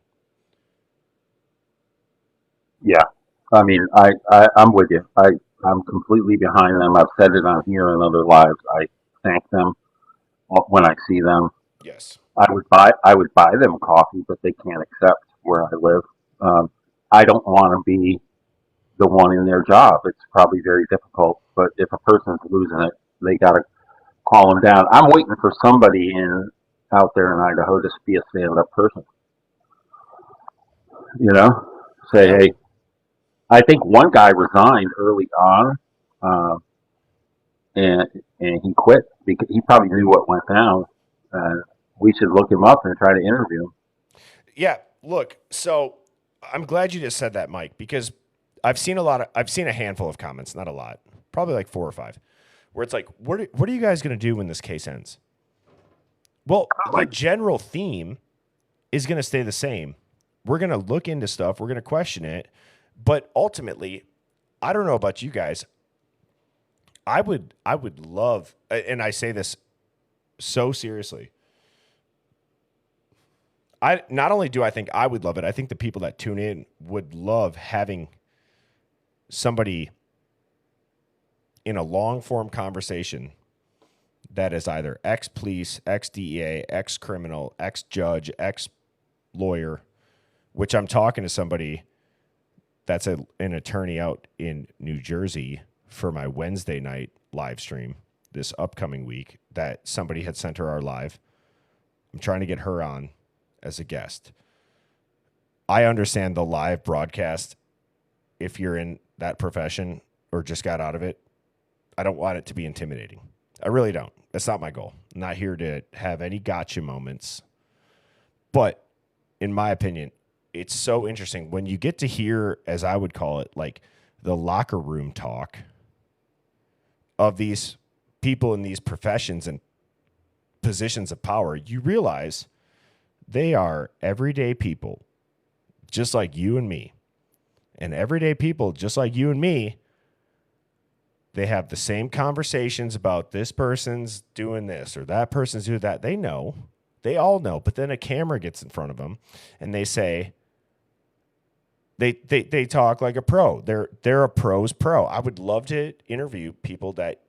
Speaker 3: Yeah, I mean, I'm with you. I'm completely behind them. I've said it on here and other lives. I thank them when I see them.
Speaker 2: Yes.
Speaker 3: I would buy them coffee, but they can't accept where I live. I don't want to be the one in their job. It's probably very difficult. But if a person's losing it, they got to call them down. I'm waiting for somebody out there in Idaho to be a stand-up person. You know, say,
Speaker 2: Yeah.
Speaker 3: hey. I think one guy resigned early on, and he quit because he probably knew what went down. We should look him up and try to interview him.
Speaker 2: Yeah, look, so I'm glad you just said that, Mike, because I've seen a handful of comments, not a lot, probably like 4 or 5, where it's like, what are you guys going to do when this case ends? Well, the general theme is going to stay the same. We're going to look into stuff. We're going to question it. But ultimately, I don't know about you guys. I would love, and I say this so seriously, not only do I think I would love it, I think the people that tune in would love having somebody in a long-form conversation that is either ex-police, ex-DEA, ex-criminal, ex-judge, ex-lawyer, which I'm talking to somebody that's an attorney out in New Jersey for my Wednesday night live stream this upcoming week that somebody had sent her our live. I'm trying to get her on as a guest. I understand the live broadcast. If you're in that profession or just got out of it, I don't want it to be intimidating. I really don't. That's not my goal. I'm not here to have any gotcha moments. But in my opinion, it's so interesting when you get to hear, as I would call it, like the locker room talk of these people in these professions and positions of power. You realize they are everyday people, just like you and me. And everyday people, just like you and me, they have the same conversations about this person's doing this or that person's doing that. They know. They all know. But then a camera gets in front of them and they say, They talk like a pro. They're a pro's pro. I would love to interview people that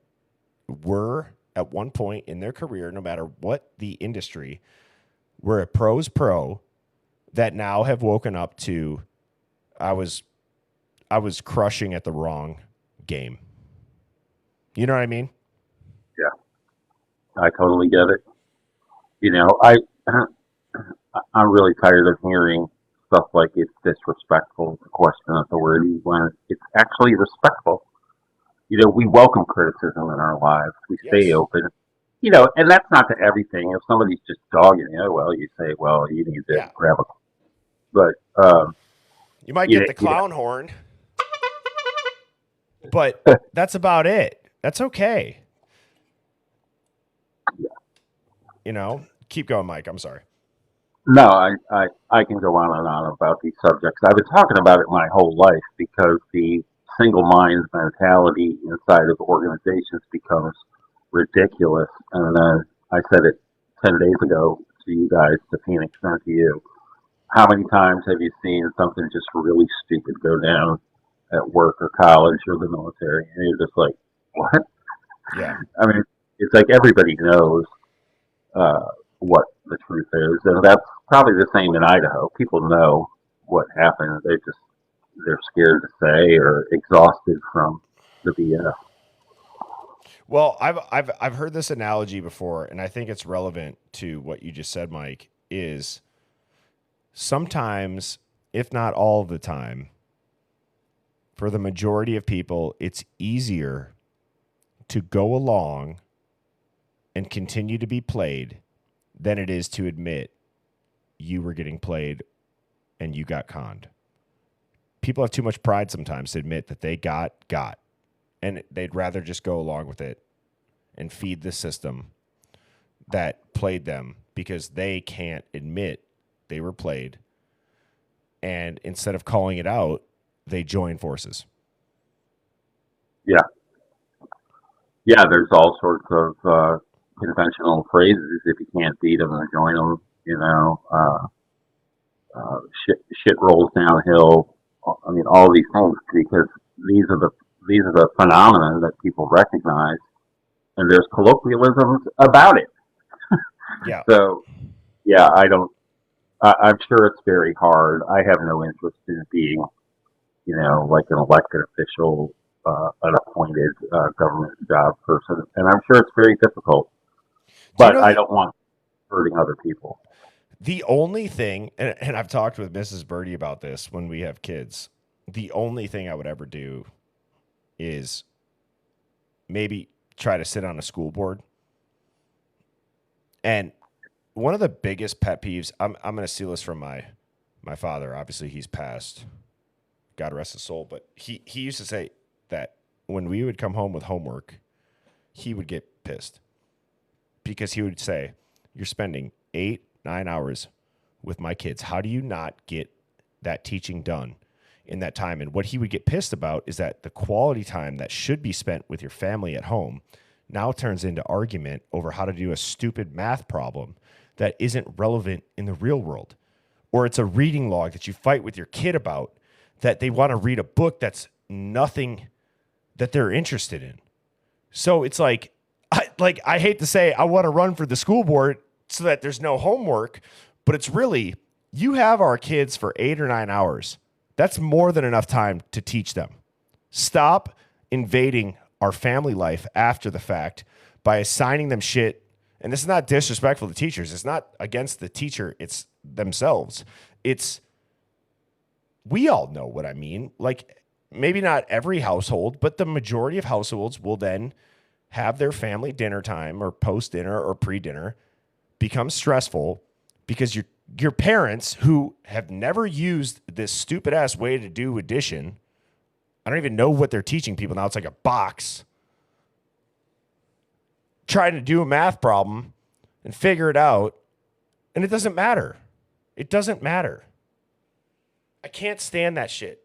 Speaker 2: were at one point in their career, no matter what the industry, were a pro's pro that now have woken up to I was crushing at the wrong game. You know what I mean?
Speaker 3: Yeah, I totally get it. You know, I'm really tired of hearing stuff like it's disrespectful to question authority when it's actually respectful. You know, we welcome criticism in our lives. We stay open. You know, and that's not to everything. If somebody's just dogging you, well, you say, well, you need to grab a. But
Speaker 2: you might get the clown horn, but that's about it. That's okay.
Speaker 3: Yeah. You
Speaker 2: know, keep going, Mike. I'm sorry.
Speaker 3: No, I can go on and on about these subjects. I've been talking about it my whole life because the single mind mentality inside of organizations becomes ridiculous. And I said it 10 days ago to you guys, to Phoenix, and to you. How many times have you seen something just really stupid go down at work or college or the military? And you're just like, what?
Speaker 2: Yeah.
Speaker 3: I mean, it's like everybody knows what the truth is. And that's probably the same in Idaho. People know what happened. They just they're scared to say or exhausted from the BS.
Speaker 2: Well, I've heard this analogy before, and I think it's relevant to what you just said, Mike, is sometimes, if not all of the time, for the majority of people, it's easier to go along and continue to be played than it is to admit you were getting played and you got conned. People have too much pride sometimes to admit that they got, and they'd rather just go along with it and feed the system that played them because they can't admit they were played. And instead of calling it out, they join forces.
Speaker 3: Yeah. Yeah, there's all sorts of conventional phrases. If you can't beat them, then join them. You know, shit rolls downhill. I mean, all these things, because these are the phenomena that people recognize, and there's colloquialisms about it.
Speaker 2: Yeah.
Speaker 3: So, yeah, I'm sure it's very hard. I have no interest in being, you know, like an elected official, an appointed government job person, and I'm sure it's very difficult. But I don't want hurting other people.
Speaker 2: The only thing, and I've talked with Mrs. Birdie about this when we have kids, the only thing I would ever do is maybe try to sit on a school board. And one of the biggest pet peeves, I'm going to steal this from my father. Obviously, he's passed. God rest his soul. But he used to say that when we would come home with homework, he would get pissed. Because he would say, you're spending 8-9 hours with my kids. How do you not get that teaching done in that time? And what he would get pissed about is that the quality time that should be spent with your family at home now turns into argument over how to do a stupid math problem that isn't relevant in the real world. Or it's a reading log that you fight with your kid about that they want to read a book that's nothing that they're interested in. So it's like, I hate to say I want to run for the school board so that there's no homework, but it's really, you have our kids for 8 or 9 hours. That's more than enough time to teach them. Stop invading our family life after the fact by assigning them shit. And this is not disrespectful to teachers. It's not against the teacher. It's themselves. We all know what I mean. Like, maybe not every household, but the majority of households will then have their family dinner time or post-dinner or pre-dinner become stressful because your parents, who have never used this stupid-ass way to do addition, I don't even know what they're teaching people now. It's like a box. Trying to do a math problem and figure it out, and it doesn't matter. It doesn't matter. I can't stand that shit.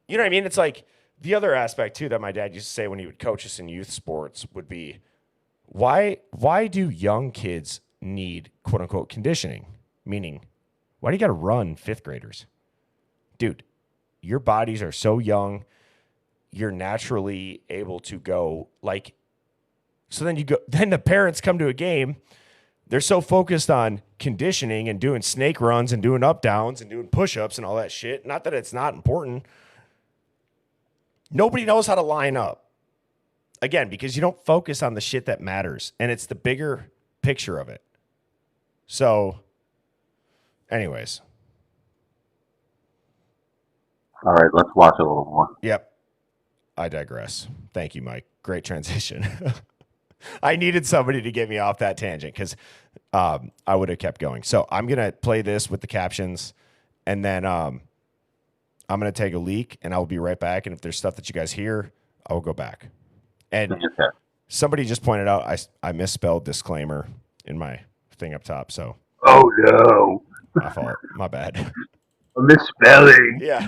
Speaker 2: You know what I mean? It's like, the other aspect, too, that my dad used to say when he would coach us in youth sports would be, why do young kids need, quote-unquote, conditioning? Meaning, why do you got to run 5th graders? Dude, your bodies are so young, you're naturally able to go, like, so then the parents come to a game, they're so focused on conditioning and doing snake runs and doing up downs and doing push-ups and all that shit. Not that it's not important. Nobody knows how to line up. Again, because you don't focus on the shit that matters. And it's the bigger picture of it. So, anyways.
Speaker 3: All right, let's watch a little more.
Speaker 2: Yep. I digress. Thank you, Mike. Great transition. I needed somebody to get me off that tangent because I would have kept going. So I'm going to play this with the captions, and then I'm going to take a leak, and I'll be right back. And if there's stuff that you guys hear, I will go back. And somebody just pointed out I misspelled disclaimer in my thing up top. So
Speaker 3: oh no,
Speaker 2: my fault. My bad.
Speaker 3: A misspelling.
Speaker 2: Yeah.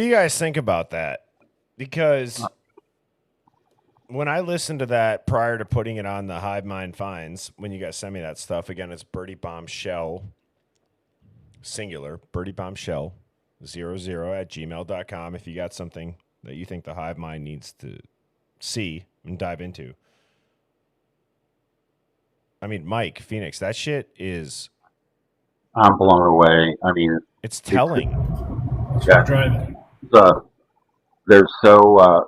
Speaker 2: do you guys think about that? Because when I listened to that prior to putting it on the Hive Mind Finds, when you guys send me that stuff, again, it's Birdie Bombshell, singular, Birdie Bombshell, 00 at gmail.com. If you got something that you think the Hive Mind needs to see and dive into. I mean, Mike, Phoenix, that shit is...
Speaker 3: I'm blown away. I mean,
Speaker 2: it's telling.
Speaker 3: Yeah.
Speaker 6: Driving.
Speaker 3: There's so...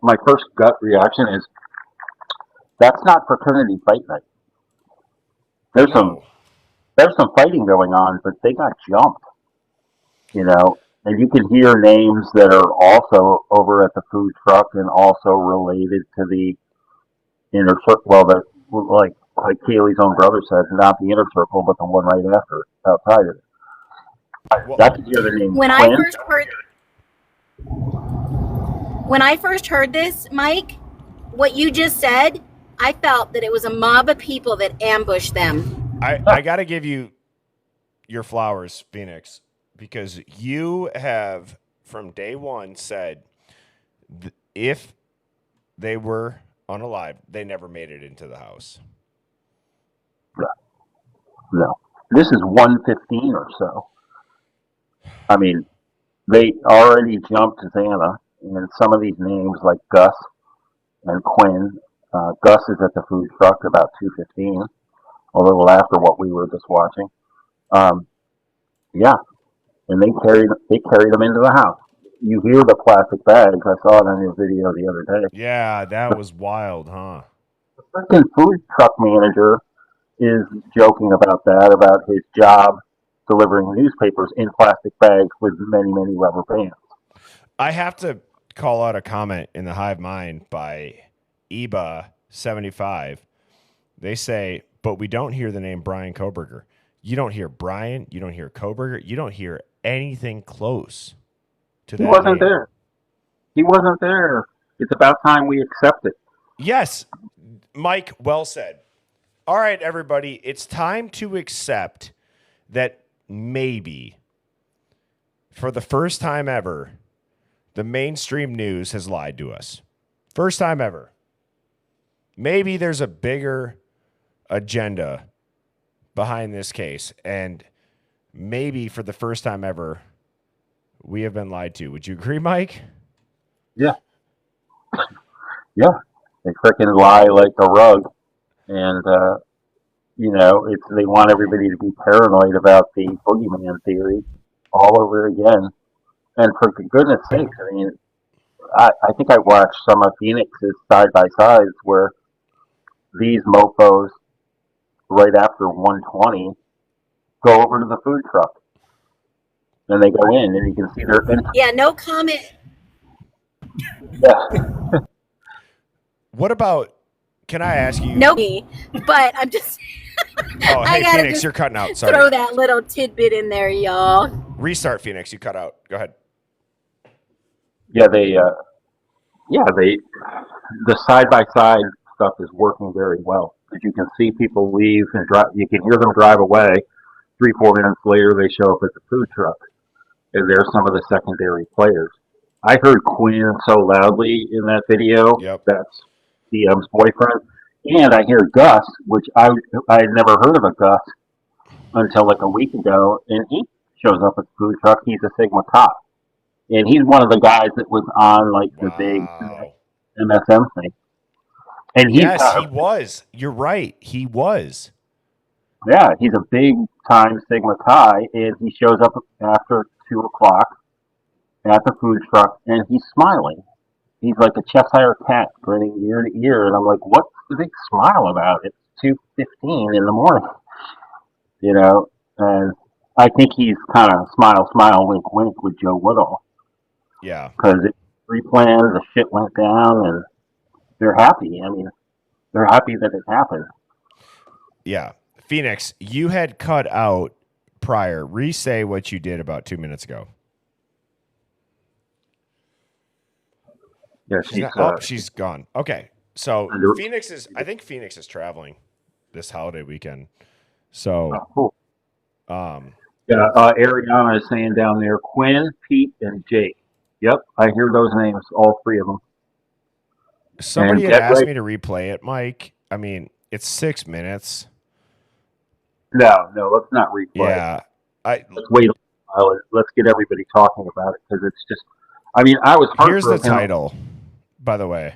Speaker 3: my first gut reaction is, that's not fraternity fight night. There's some fighting going on, but they got jumped. You know, and you can hear names that are also over at the food truck and also related to the inner circle. Well, that like Kaylee's own brother said, not the inner circle, but the one right after, outside of it. I can hear the name.
Speaker 4: When I first heard this, Mike, what you just said, I felt that it was a mob of people that ambushed them.
Speaker 2: I got to give you your flowers, Phoenix, because you have from day one said if they were unalive, they never made it into the house.
Speaker 3: No. This is 1:15 or so. I mean, they already jumped Xana, and some of these names like Gus and Quinn. Gus is at the food truck about 2:15, a little after what we were just watching. Yeah, and they carried them into the house. You hear the plastic bags. I saw it on your video the other day.
Speaker 2: Yeah, that was wild, huh?
Speaker 3: The freaking food truck manager is joking about that, about his job delivering newspapers in plastic bags with many, many rubber bands.
Speaker 2: I have to call out a comment in the Hive Mind by Eba75. They say, but we don't hear the name Brian Koberger. You don't hear Brian. You don't hear Koberger. You don't hear anything close to that.
Speaker 3: He wasn't there. He wasn't there. It's about time we accept it.
Speaker 2: Yes, Mike, well said. All right, everybody, it's time to accept that maybe for the first time ever, the mainstream news has lied to us. First time ever. Maybe there's a bigger agenda behind this case, and maybe for the first time ever, we have been lied to. Would you agree, Mike?
Speaker 3: Yeah. Yeah. They freaking lie like a rug. And, you know, they want everybody to be paranoid about the boogeyman theory all over again. And for goodness sakes, I mean, I think I watched some of Phoenix's side-by-sides where these mofos, right after 1:20, go over to the food truck. And they go in, and you can see their...
Speaker 4: Yeah, no comment.
Speaker 3: Yeah.
Speaker 2: What about... Can I ask you?
Speaker 4: No, but I'm just.
Speaker 2: Oh, hey, Phoenix, you're cutting out. Sorry.
Speaker 4: Throw that little tidbit in there, y'all.
Speaker 2: Restart, Phoenix. You cut out. Go ahead.
Speaker 3: Yeah, the side-by-side stuff is working very well. Because you can see people leave and drive. You can hear them drive away. 3-4 minutes later, they show up at the food truck, and there's some of the secondary players. I heard Quinn so loudly in that video.
Speaker 2: Yep.
Speaker 3: That's DM's boyfriend, and I hear Gus, which I had never heard of a Gus until like a week ago, and he shows up at the food truck. He's a Sigma cop, and he's one of the guys that was on like the big MSM thing. And he
Speaker 2: was. You're right. He was.
Speaker 3: Yeah, he's a big time Sigma Chi, and he shows up after 2:00 at the food truck, and he's smiling. He's like a Cheshire cat, grinning ear to ear, and I'm like, "What's the big smile about? It's 2:15 in the morning, you know." And I think he's kind of smile, wink, wink with Joe Woodall.
Speaker 2: Yeah,
Speaker 3: because it's pre-planned, the shit went down, and they're happy. I mean, they're happy that it happened.
Speaker 2: Yeah, Phoenix, you had cut out prior. Re-say what you did about 2 minutes ago.
Speaker 3: Yeah,
Speaker 2: she's gone. Okay, so I think Phoenix is traveling this holiday weekend. So,
Speaker 3: cool. Yeah, Ariana is saying down there, Quinn, Pete, and Jake. Yep, I hear those names, all three of them.
Speaker 2: Somebody
Speaker 3: And
Speaker 2: had
Speaker 3: get
Speaker 2: asked
Speaker 3: ready.
Speaker 2: me to replay it, Mike. I mean, it's 6 minutes.
Speaker 3: No, let's not replay.
Speaker 2: Yeah,
Speaker 3: Let's wait a while. Let's get everybody talking about it because it's just. I mean, I was
Speaker 2: here's the
Speaker 3: heartbroken.
Speaker 2: title, by the way,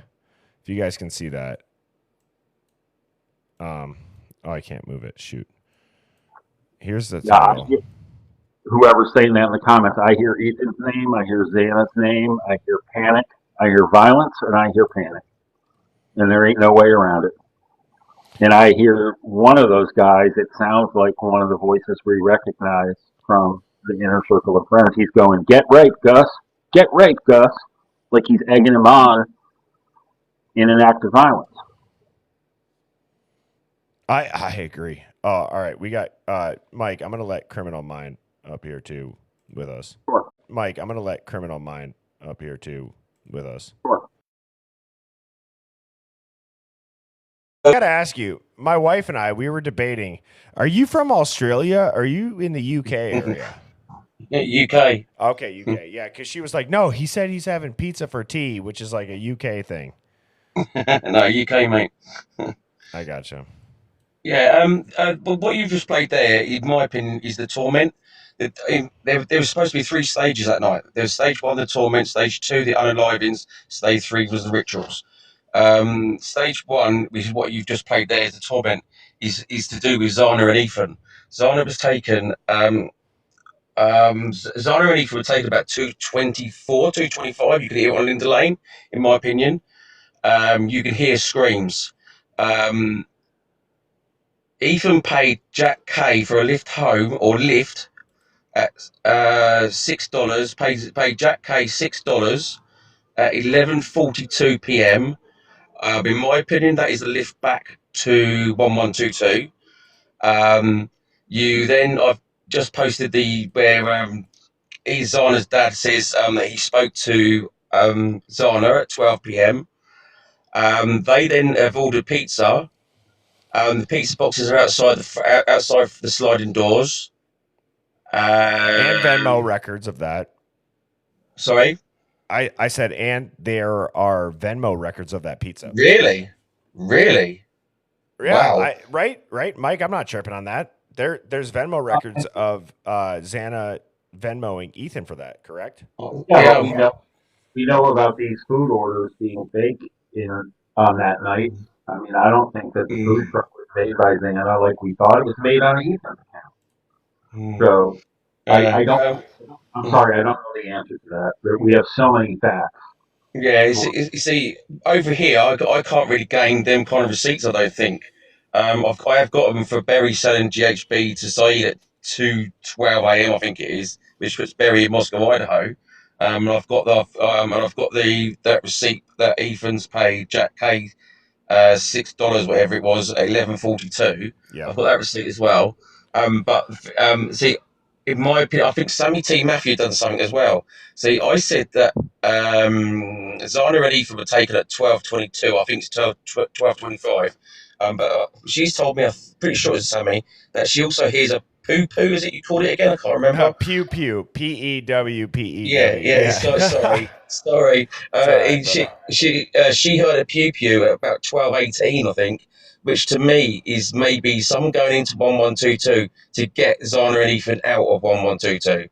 Speaker 2: if you guys can see that. Oh, I can't move it. Shoot. Here's the title.
Speaker 3: Whoever's saying that in the comments, I hear Ethan's name, I hear Xana's name, I hear panic, I hear violence, and I hear panic. And there ain't no way around it. And I hear one of those guys, it sounds like one of the voices we recognize from the inner circle of friends. He's going, "Get raped, Gus. Get raped, Gus." Like he's egging him on in an act of violence.
Speaker 2: I agree. Oh, all right. We got Mike. I'm gonna let Criminal Mind up here too with us.
Speaker 3: Sure.
Speaker 2: Mike, I'm gonna let Criminal Mind up here too with us.
Speaker 3: Sure.
Speaker 2: I gotta ask you. My wife and I, we were debating. Are you from Australia? Or are you in the UK area?
Speaker 6: UK.
Speaker 2: Okay, UK. Yeah, because she was like, "No, he said he's having pizza for tea," which is like a UK thing.
Speaker 6: No, UK, mate.
Speaker 2: I gotcha.
Speaker 6: Yeah, but what you've just played there, in my opinion, is the torment. There was supposed to be 3 stages that night. There was stage 1, the torment; stage 2, the unalivings; stage 3 was the rituals. Stage 1, which is what you've just played there, is the torment, is to do with Zana and Ethan. Zana was taken. Zana and Ethan were taken about 2:24, 2:25. You can hear it on Linda Lane, in my opinion. You can hear screams. Ethan paid Jack Kay for a lift home or lift at $6. Paid Jack Kay $6 at 11:42 p.m. In my opinion, that is a lift back to 1122. You then I've just posted the where Zana's dad says that he spoke to Zana at 12 p.m. They then have ordered pizza. The pizza boxes are outside the sliding doors.
Speaker 2: And Venmo records of that.
Speaker 6: Sorry?
Speaker 2: I said, and there are Venmo records of that pizza.
Speaker 6: Really?
Speaker 2: Yeah,
Speaker 6: Wow.
Speaker 2: right, Mike. I'm not tripping on that. There's Venmo records of Xana Venmoing Ethan for that. Correct?
Speaker 3: Yeah, we know about these food orders being fake on that night. I mean, I don't think that the food truck was made by Xana like we thought it was made on Ethan's account. So I don't. I'm sorry, I don't know the answer to that. We have so many facts.
Speaker 6: Yeah, you see, over here, I can't really gain them kind of receipts, I don't think. I have got them for Berry selling GHB to Saeed at 2:12 a.m. I think it is, which puts Berry in Moscow, Idaho. And I've got that receipt that Ethan's paid Jack Kay $6, whatever it was, at 11:42.
Speaker 2: Yeah.
Speaker 6: I've got that receipt as well. See, in my opinion, I think Sammy T. Matthew done something as well. See, I said that Zana and Ethan were taken at 12:22. I think it's 12:25. But she's told me, I'm pretty sure it's Sammy, that she also hears a poo poo. Is it you called it again? I can't remember.
Speaker 2: Pew pew. PEWPE.
Speaker 6: Yeah. Sorry. Sorry. She heard a pew pew at about 12:18, I think, which to me is maybe someone going into 1122 to get Zana and Ethan out of 1122.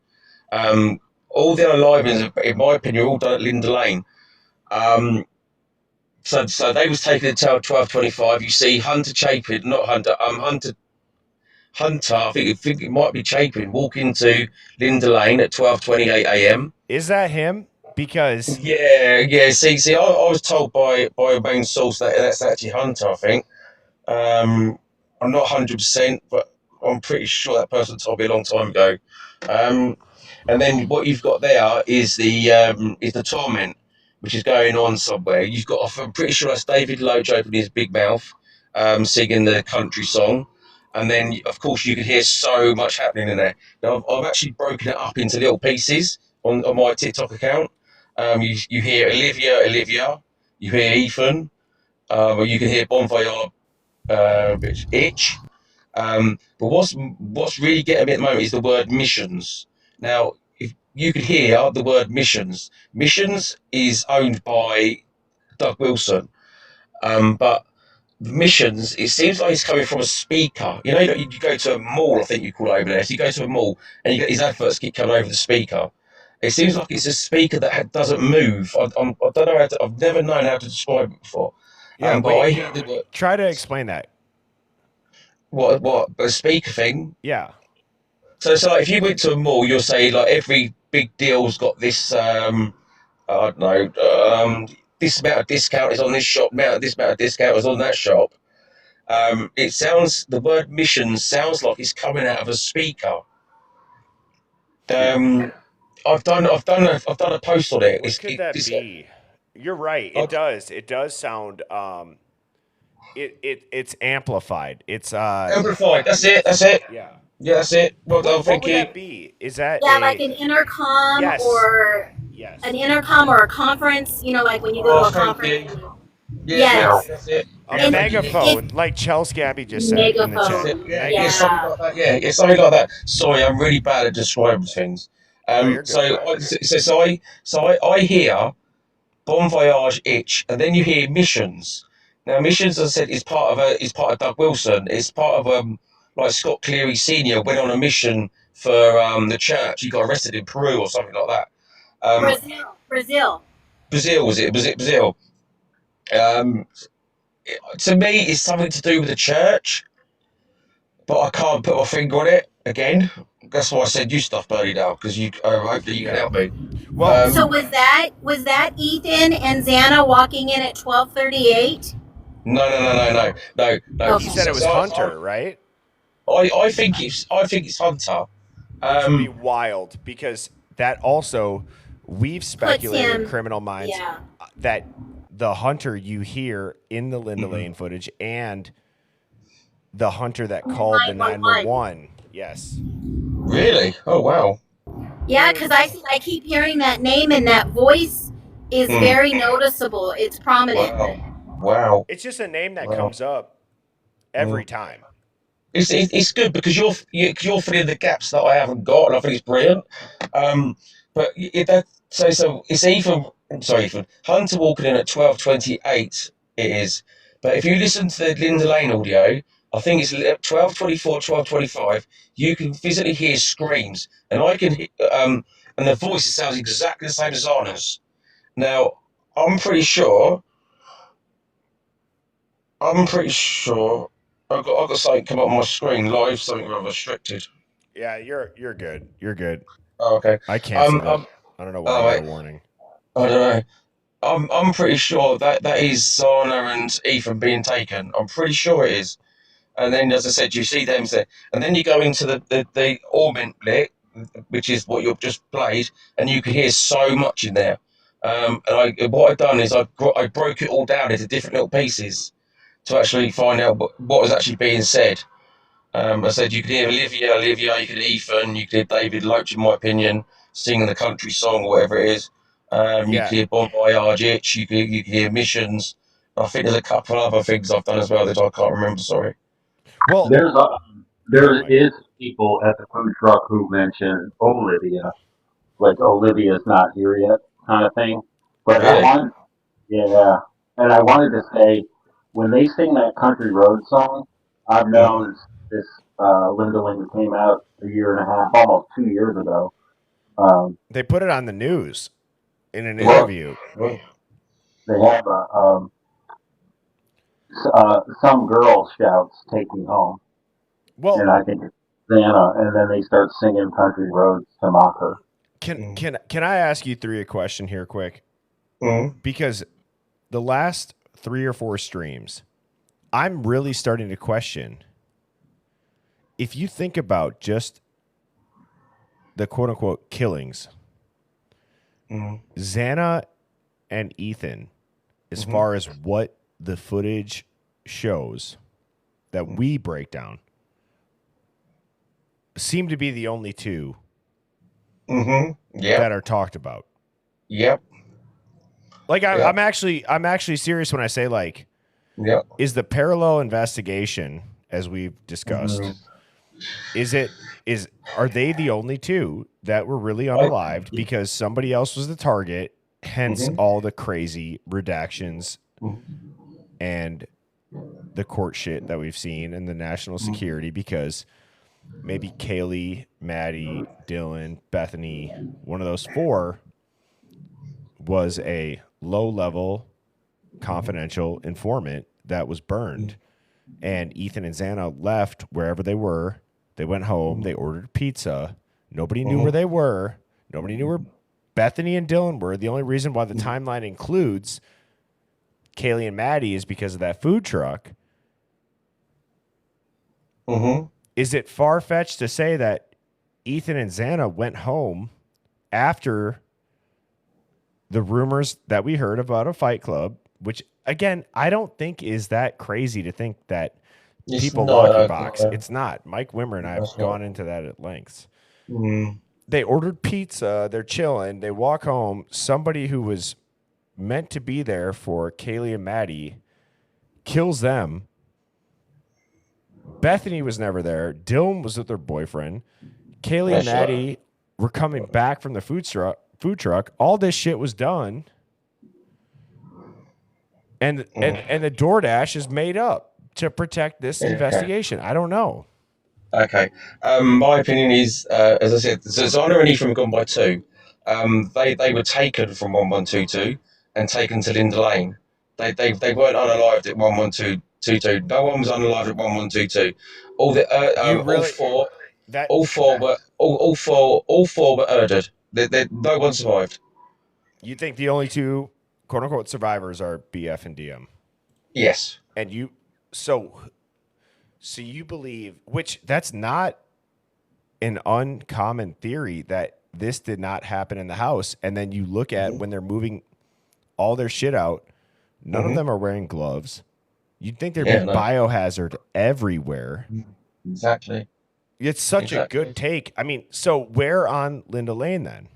Speaker 6: All the unalivings, in my opinion, are all done at Linda Lane. So they was taken until 12:25. You see Hunter Chapin, not Hunter, Hunter, I think it might be Chapin, walking to Linda Lane at 12:28 a.m.
Speaker 2: Is that him? Because
Speaker 6: Yeah. See, I was told by a main source that that's actually Hunter. I think. I'm not 100%, but I'm pretty sure that person told me a long time ago. And then what you've got there is the torment, which is going on somewhere. You've got, I'm pretty sure that's David Loach opening his big mouth, singing the country song. And then, of course, you can hear so much happening in there. Now, I've actually broken it up into little pieces on my TikTok account. You hear Olivia, you hear Ethan, or you can hear Bon Voyage, Itch, But what's really getting me at the moment is the word missions. Now, if you could hear the word missions, missions is owned by Doug Wilson, but missions, it seems like it's coming from a speaker. You go to a mall, I think you call it over there. So you go to a mall and you get these adverts keep coming over the speaker. It seems like it's a speaker that doesn't move. I don't know I've never known how to describe it before.
Speaker 2: Yeah,
Speaker 6: But I hear the word,
Speaker 2: try to explain that.
Speaker 6: what a speaker thing.
Speaker 2: Yeah.
Speaker 6: So like if you went to a mall, you'll say like every big deal's got this. I don't know. This amount of discount is on this shop. This amount of discount is on that shop. The word mission sounds like it's coming out of a speaker. I've done a post on it.
Speaker 2: What could that be? You're right. It does. It does sound. It's amplified. It's
Speaker 6: amplified. That's it.
Speaker 2: Yeah.
Speaker 6: Yeah, that's it.
Speaker 2: What would that be? Is that
Speaker 4: like an intercom or an intercom or a conference? Like when you go to a conference.
Speaker 6: Yes. That's it.
Speaker 2: A megaphone, like Chelsea Gabby just said in the chat.
Speaker 6: Yeah, something like that. Yeah, something like that. Sorry, I'm really bad at describing things. So I hear Bon Voyage itch, and then you hear missions. Now, missions, as I said, is part of Doug Wilson. It's part of like Scott Cleary Senior went on a mission for the church. He got arrested in Peru or something like that.
Speaker 4: Brazil.
Speaker 6: Was it Brazil? To me, it's something to do with the church, but I can't put my finger on it. Again, that's why I said you stuff Bernie now, because I hope that you can help me.
Speaker 2: Well,
Speaker 4: so was that Ethan and Xana walking in at 12:38?
Speaker 6: No.
Speaker 2: He said it was Hunter, right?
Speaker 6: I think it's Hunter.
Speaker 2: Which would be wild, because that also, we've speculated in Criminal Minds that the Hunter you hear in the Linda Lane footage and the Hunter that called the 911. Yes.
Speaker 6: Really? Oh, wow.
Speaker 4: Yeah, because I keep hearing that name, and that voice is very noticeable. It's prominent.
Speaker 6: Wow.
Speaker 2: It's just a name that comes up every time.
Speaker 6: It's good because you're filling the gaps that I haven't got, and I think it's brilliant. But so it's Ethan. Sorry, Ethan. Hunter walking in at 12:28. It is. But if you listen to the Linda Lane audio, I think it's 12:24, 12:25. You can physically hear screams, and I can. And the voice sounds exactly the same as Anna's. Now, I'm pretty sure. I've got something come up on my screen live, something rather restricted.
Speaker 2: Yeah, you're good. You're good.
Speaker 6: Oh, okay.
Speaker 2: I canceled it. I don't know why you got a warning.
Speaker 6: I don't know. I'm pretty sure that is Sana and Ethan being taken. I'm pretty sure it is. And then, as I said, you see them there, and then you go into the Orment bit, which is what you've just played, and you can hear so much in there. And what I've done is I broke it all down into different little pieces to actually find out what was actually being said. I said you could hear Olivia, you could hear Ethan, you could hear David Loach, in my opinion, singing the country song or whatever it is. You could hear Bon Voyage itch, you could hear Missions. I think there's a couple of other things I've done as well that I can't remember, sorry.
Speaker 2: Well,
Speaker 3: there is people at the food truck who mention Olivia, like Olivia's not here yet, kind of thing. But
Speaker 6: really?
Speaker 3: And I wanted to say, when they sing that Country Road song, I've known this Linda Lane came out a year and a half, almost 2 years ago.
Speaker 2: They put it on the news in an interview.
Speaker 3: They have some girl shouts, "Take me home."
Speaker 2: Well,
Speaker 3: and I think it's Xana, and then they start singing Country Roads to mock her.
Speaker 2: Can I ask you three a question here quick? Because the last 3 or 4 streams, I'm really starting to question if you think about just the quote unquote killings, Xana and Ethan, as far as what the footage shows that we break down, seem to be the only two that are talked about.
Speaker 6: Yep.
Speaker 2: Like I'm actually serious when I say, like, is the parallel investigation as we've discussed. Are they the only two that were really unalived because somebody else was the target, hence all the crazy redactions and the court shit that we've seen and the national security, because maybe Kaylee, Maddie, Dylan, Bethany, one of those four was a low-level confidential informant that was burned. And Ethan and Xana left wherever they were. They went home. They ordered pizza. Nobody knew where they were. Nobody knew where Bethany and Dylan were. The only reason why the timeline includes Kaylee and Maddie is because of that food truck. Is it far-fetched to say that Ethan and Xana went home after the rumors that we heard about a fight club, which, again, I don't think is that crazy to think that people lock your box. It's not. Mike Wimmer and I have gone into that at lengths. They ordered pizza. They're chilling. They walk home. Somebody who was meant to be there for Kaylee and Maddie kills them. Bethany was never there. Dylan was with her boyfriend. Kaylee and Maddie were coming back from the food truck. All this shit was done. And the DoorDash is made up to protect this investigation. I don't know.
Speaker 6: Okay. My opinion is, as I said, Zana and Ethan were gone by 2. They were taken from 1122 and taken to Linda Lane. They weren't unalived at 1122. No one was unalived at 1122. All four were murdered. No one survived.
Speaker 2: You think the only two quote unquote survivors are BF and DM?
Speaker 6: Yes.
Speaker 2: And so you believe, which that's not an uncommon theory, that this did not happen in the house. And then you look at when they're moving all their shit out, none of them are wearing gloves. You'd think there'd be biohazard everywhere.
Speaker 6: Exactly.
Speaker 2: It's such a good take. I mean, so where on Linda Lane then?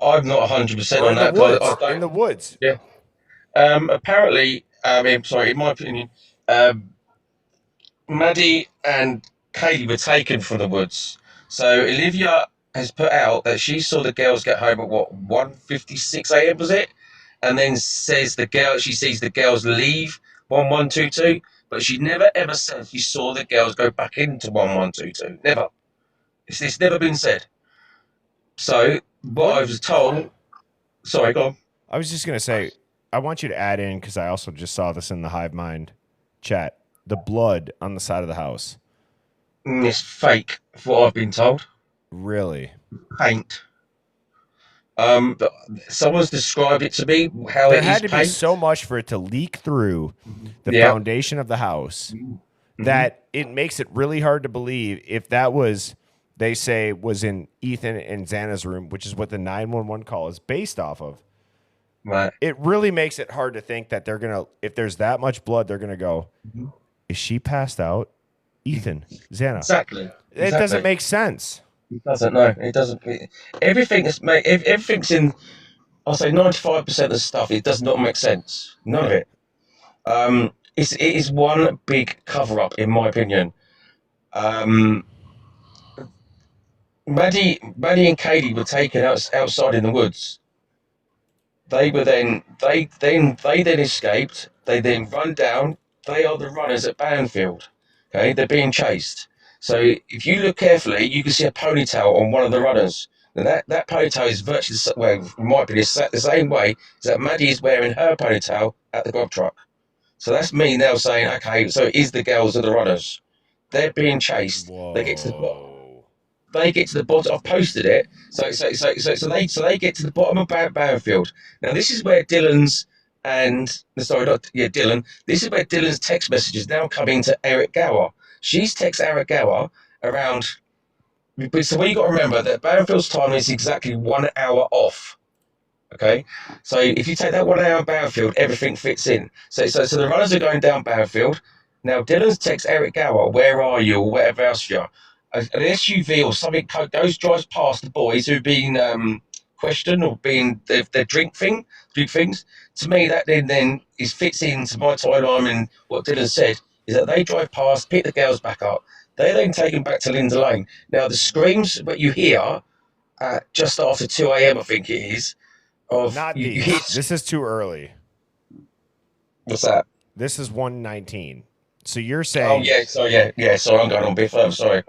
Speaker 6: I'm not 100% on that.
Speaker 2: In the woods.
Speaker 6: Yeah. Apparently, in my opinion, Maddie and Kaylee were taken from the woods. So Olivia has put out that she saw the girls get home at 1:56 a.m. was it? And then says she sees the girls leave 1122, but she never ever said she saw the girls go back into 1122. Never. It's never been said. So what I was told. Sorry, go on.
Speaker 2: I was just gonna say, I want you to add in, because I also just saw this in the Hive Mind chat, the blood on the side of the house.
Speaker 6: It's fake, for what I've been told.
Speaker 2: Really?
Speaker 6: Paint. But someone's described it to me how
Speaker 2: there
Speaker 6: it
Speaker 2: had
Speaker 6: is
Speaker 2: to
Speaker 6: paint.
Speaker 2: Be so much for it to leak through the foundation of the house that it makes it really hard to believe if that was, they say, was in Ethan and Xana's room, which is what the 911 call is based off of.
Speaker 6: Right.
Speaker 2: It really makes it hard to think that they're gonna, if there's that much blood, they're gonna go, is she passed out? Ethan, Xana.
Speaker 6: Exactly.
Speaker 2: It doesn't make sense.
Speaker 6: It doesn't. No, it doesn't. Everything's in. I'll say 95% of the stuff. It does not make sense. None of it. It is one big cover up, in my opinion. Maddie and Kaylee were taken outside in the woods. They then escaped. They then run down. They are the runners at Banfield. Okay, they're being chased. So if you look carefully, you can see a ponytail on one of the runners. Now that ponytail is virtually, in my opinion, the same way as that Maddie is wearing her ponytail at the grub truck. So that's me now saying, okay, so it is the girls are the runners. They're being chased.
Speaker 2: Whoa.
Speaker 6: They get to the bottom. I've posted it. So they get to the bottom of Banfield. Now this is where Dylan. This is where Dylan's text messages now coming to Eric Gower. She's texted Eric Gower around. So what you got to remember that Banfield's time is exactly 1 hour off. Okay, so if you take that 1 hour Banfield, everything fits in. So the runners are going down Banfield. Now Dylan's text Eric Gower, where are you, or whatever else you are. An SUV or something drives past the boys who've been questioned or their drink things. To me, that then fits into my timeline and what Dylan said. is that they drive past, pick the girls back up. They then take them back to Linda Lane. Now, the screams that you hear at just after 2 a.m., I think it is, of
Speaker 2: Not
Speaker 6: you hear.
Speaker 2: these. This is too early.
Speaker 6: What's that?
Speaker 2: This is 119. So you're
Speaker 6: Oh,
Speaker 2: saying
Speaker 6: yeah, sorry, yeah, sorry, I'm going on a bit further, sorry.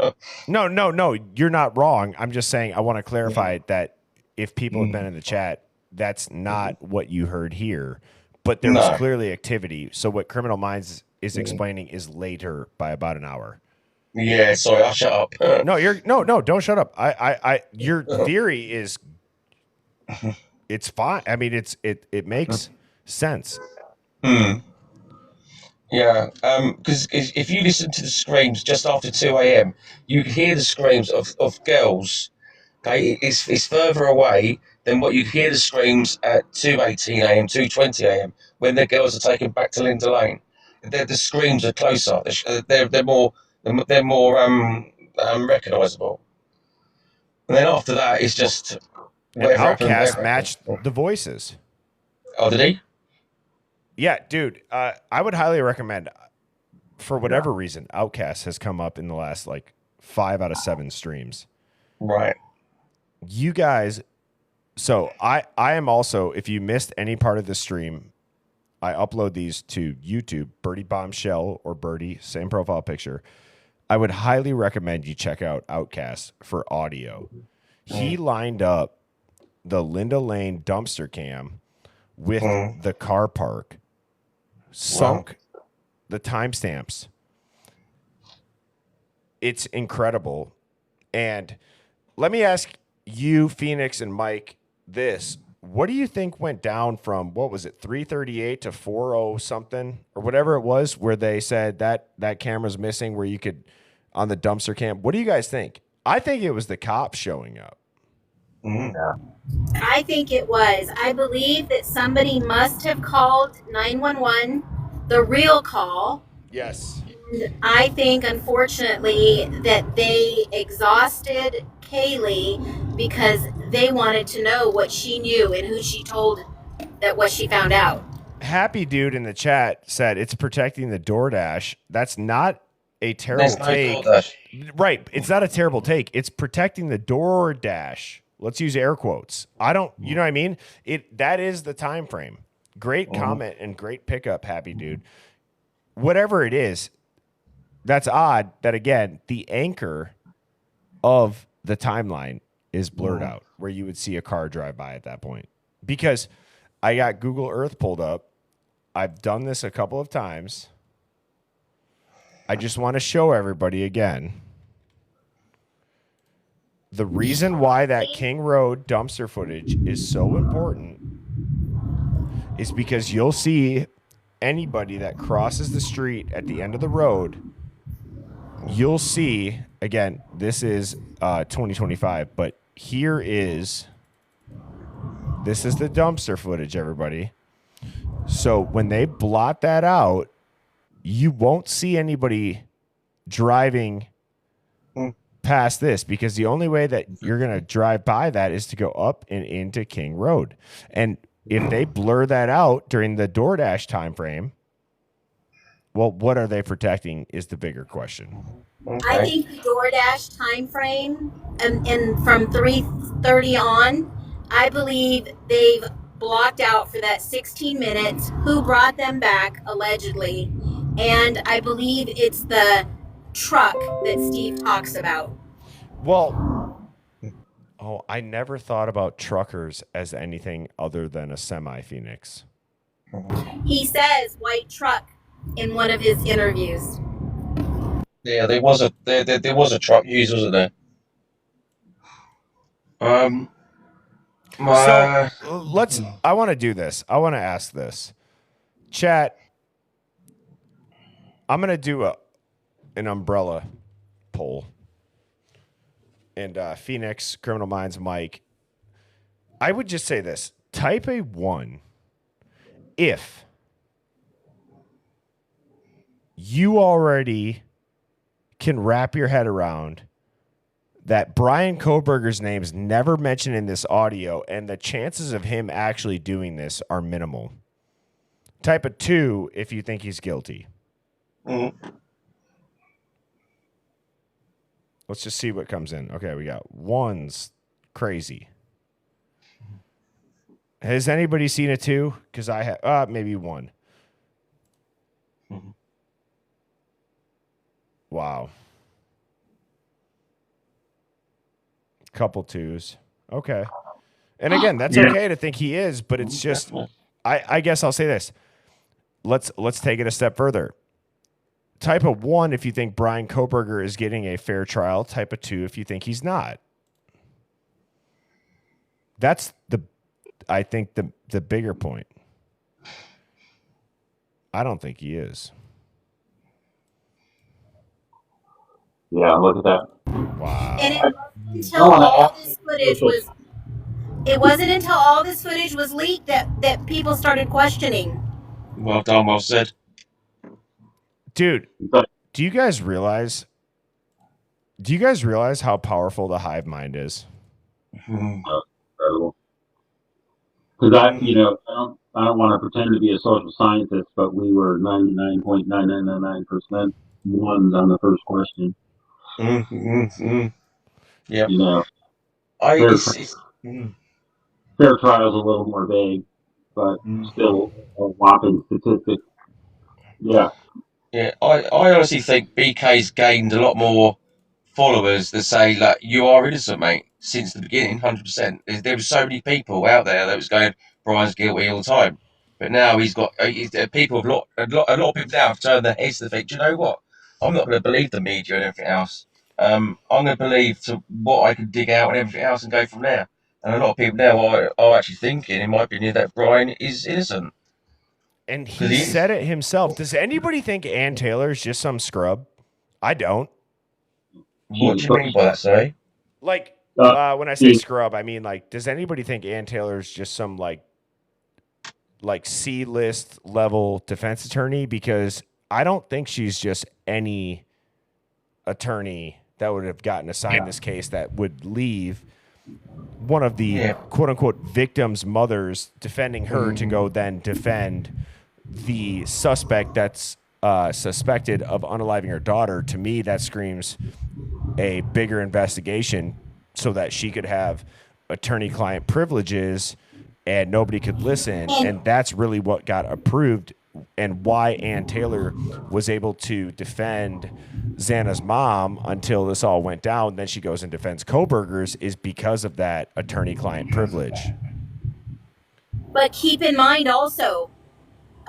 Speaker 2: no, you're not wrong. I'm just saying I want to clarify that if people have been in the chat, that's not what you heard here. But there was
Speaker 6: No.
Speaker 2: clearly activity. So what Criminal Minds is explaining is later by about an hour.
Speaker 6: Yeah, sorry, I'll shut up.
Speaker 2: No, don't shut up. Your theory is it's fine. I mean, it makes sense.
Speaker 6: Yeah, because if you listen to the screams just after 2 a.m., you can hear the screams of girls. Okay, it's further away than what you hear the screams at 2:18 a.m., 2:20 a.m. when the girls are taken back to Linda Lane. The screams are closer. They're more recognisable. And then after that, it's just
Speaker 2: And
Speaker 6: whatever happened.
Speaker 2: Outcast
Speaker 6: Whatever
Speaker 2: matched
Speaker 6: happened.
Speaker 2: the voices.
Speaker 6: Oh, did he?
Speaker 2: Yeah, dude. I would highly recommend. For whatever reason, Outcast has come up in the last like 5 out of 7 streams.
Speaker 6: Right.
Speaker 2: You guys. So I am also. If you missed any part of the stream, I upload these to YouTube. Birdie Bombshell or Birdie, same profile picture. I would highly recommend you check out Outcast for audio. He lined up the Linda Lane dumpster cam with the car park, sunk the timestamps. It's incredible. And let me ask you, Phoenix and Mike, this. What do you think went down from, what was it, 338 to 40 something or whatever it was, where they said that camera's missing, where you could, on the dumpster cam? What do you guys think? I think it was the cops showing up.
Speaker 4: I think it was. I believe that somebody must have called 911, the real call.
Speaker 2: Yes.
Speaker 4: I think, unfortunately, that they exhausted Kaylee because they wanted to know what she knew and who she told that what she found out.
Speaker 2: Happy Dude in the chat said it's protecting the DoorDash. That's not a terrible take. Right. It's not a terrible take. It's protecting the DoorDash. Let's use air quotes. You know what I mean? That is the time frame. Great comment and great pickup, Happy Dude. Whatever it is, that's odd that, again, the anchor of the timeline is blurred out, where you would see a car drive by at that point. Because I got Google Earth pulled up. I've done this a couple of times. I just want to show everybody again. The reason why that King Road dumpster footage is so important is because you'll see anybody that crosses the street at the end of the road. You'll see, again, this is 2025, but this is the dumpster footage, everybody. So when they blot that out, you won't see anybody driving past this, because the only way that you're going to drive by that is to go up and into King Road. And if they blur that out during the DoorDash time frame, well, what are they protecting is the bigger question.
Speaker 4: I think the DoorDash time frame and from 3:30 on, I believe they've blocked out for that 16 minutes who brought them back allegedly, and I believe it's the truck that Steve talks about.
Speaker 2: Well, I never thought about truckers as anything other than a semi-Phoenix.
Speaker 4: He says white truck in one of his interviews.
Speaker 6: Yeah, there was a truck used, wasn't there?
Speaker 2: I want to do this. I want to ask this. Chat, I'm going to do an umbrella poll. And Phoenix, Criminal Minds, Mike, I would just say this. Type a 1 if you already can wrap your head around that Brian Koberger's name is never mentioned in this audio, and the chances of him actually doing this are minimal. Type a 2 if you think he's guilty.
Speaker 6: Mm.
Speaker 2: Let's just see what comes in. Okay, we got one's crazy. Has anybody seen it too? Because I have maybe one.
Speaker 6: Mhm.
Speaker 2: Wow. Couple twos. Okay. And again, that's
Speaker 3: Yeah.
Speaker 2: okay to think he is, but it's just
Speaker 6: Definitely.
Speaker 2: I guess I'll say this. Let's take it a step further. Type of 1 if you think Brian Koberger is getting a fair trial. Type of 2 if you think he's not. That's I think the bigger point. I don't think he is.
Speaker 3: Yeah, look at that.
Speaker 2: Wow.
Speaker 4: And it wasn't until all this footage was leaked that people started questioning.
Speaker 6: Well done, well said.
Speaker 2: Dude,
Speaker 3: But
Speaker 2: do you guys realize how powerful the hive mind is?
Speaker 6: Mm.
Speaker 3: incredible. Because I don't want to pretend to be a social scientist, but we were 99.9999% ones on the first question.
Speaker 6: Yeah.
Speaker 3: You know,
Speaker 6: Fair
Speaker 3: trial's a little more vague, but
Speaker 6: Mm.
Speaker 3: still a whopping statistic. Yeah.
Speaker 6: Yeah, I honestly think BK's gained a lot more followers that say, like, you are innocent, mate, since the beginning, 100%. There was so many people out there that was going, Brian's guilty all the time. But now he's got, people have, a lot of people now have turned their heads to think, do you know what? I'm not going to believe the media and everything else. I'm going to believe to what I can dig out and everything else and go from there. And a lot of people now are actually thinking, in my opinion, that Brian is innocent.
Speaker 2: And
Speaker 6: 'Cause
Speaker 2: he
Speaker 6: he is.
Speaker 2: said it himself. Does anybody think Ann Taylor's just some scrub? I don't.
Speaker 6: What do you mean by that, sorry?
Speaker 2: Like, when I say
Speaker 3: she-
Speaker 2: scrub, I mean, like, does anybody think Ann Taylor's just some, like C-list level defense attorney? Because I don't think she's just any attorney that would have gotten assigned this case that would leave one of the quote-unquote victim's mothers defending her to go then defend the suspect that's suspected of unaliving her daughter. To me, that screams a bigger investigation so that she could have attorney-client privileges and nobody could listen. And that's really what got approved and why Ann Taylor was able to defend Xana's mom until this all went down. Then she goes and defends Koberger's is because of that attorney-client privilege.
Speaker 4: But keep in mind also,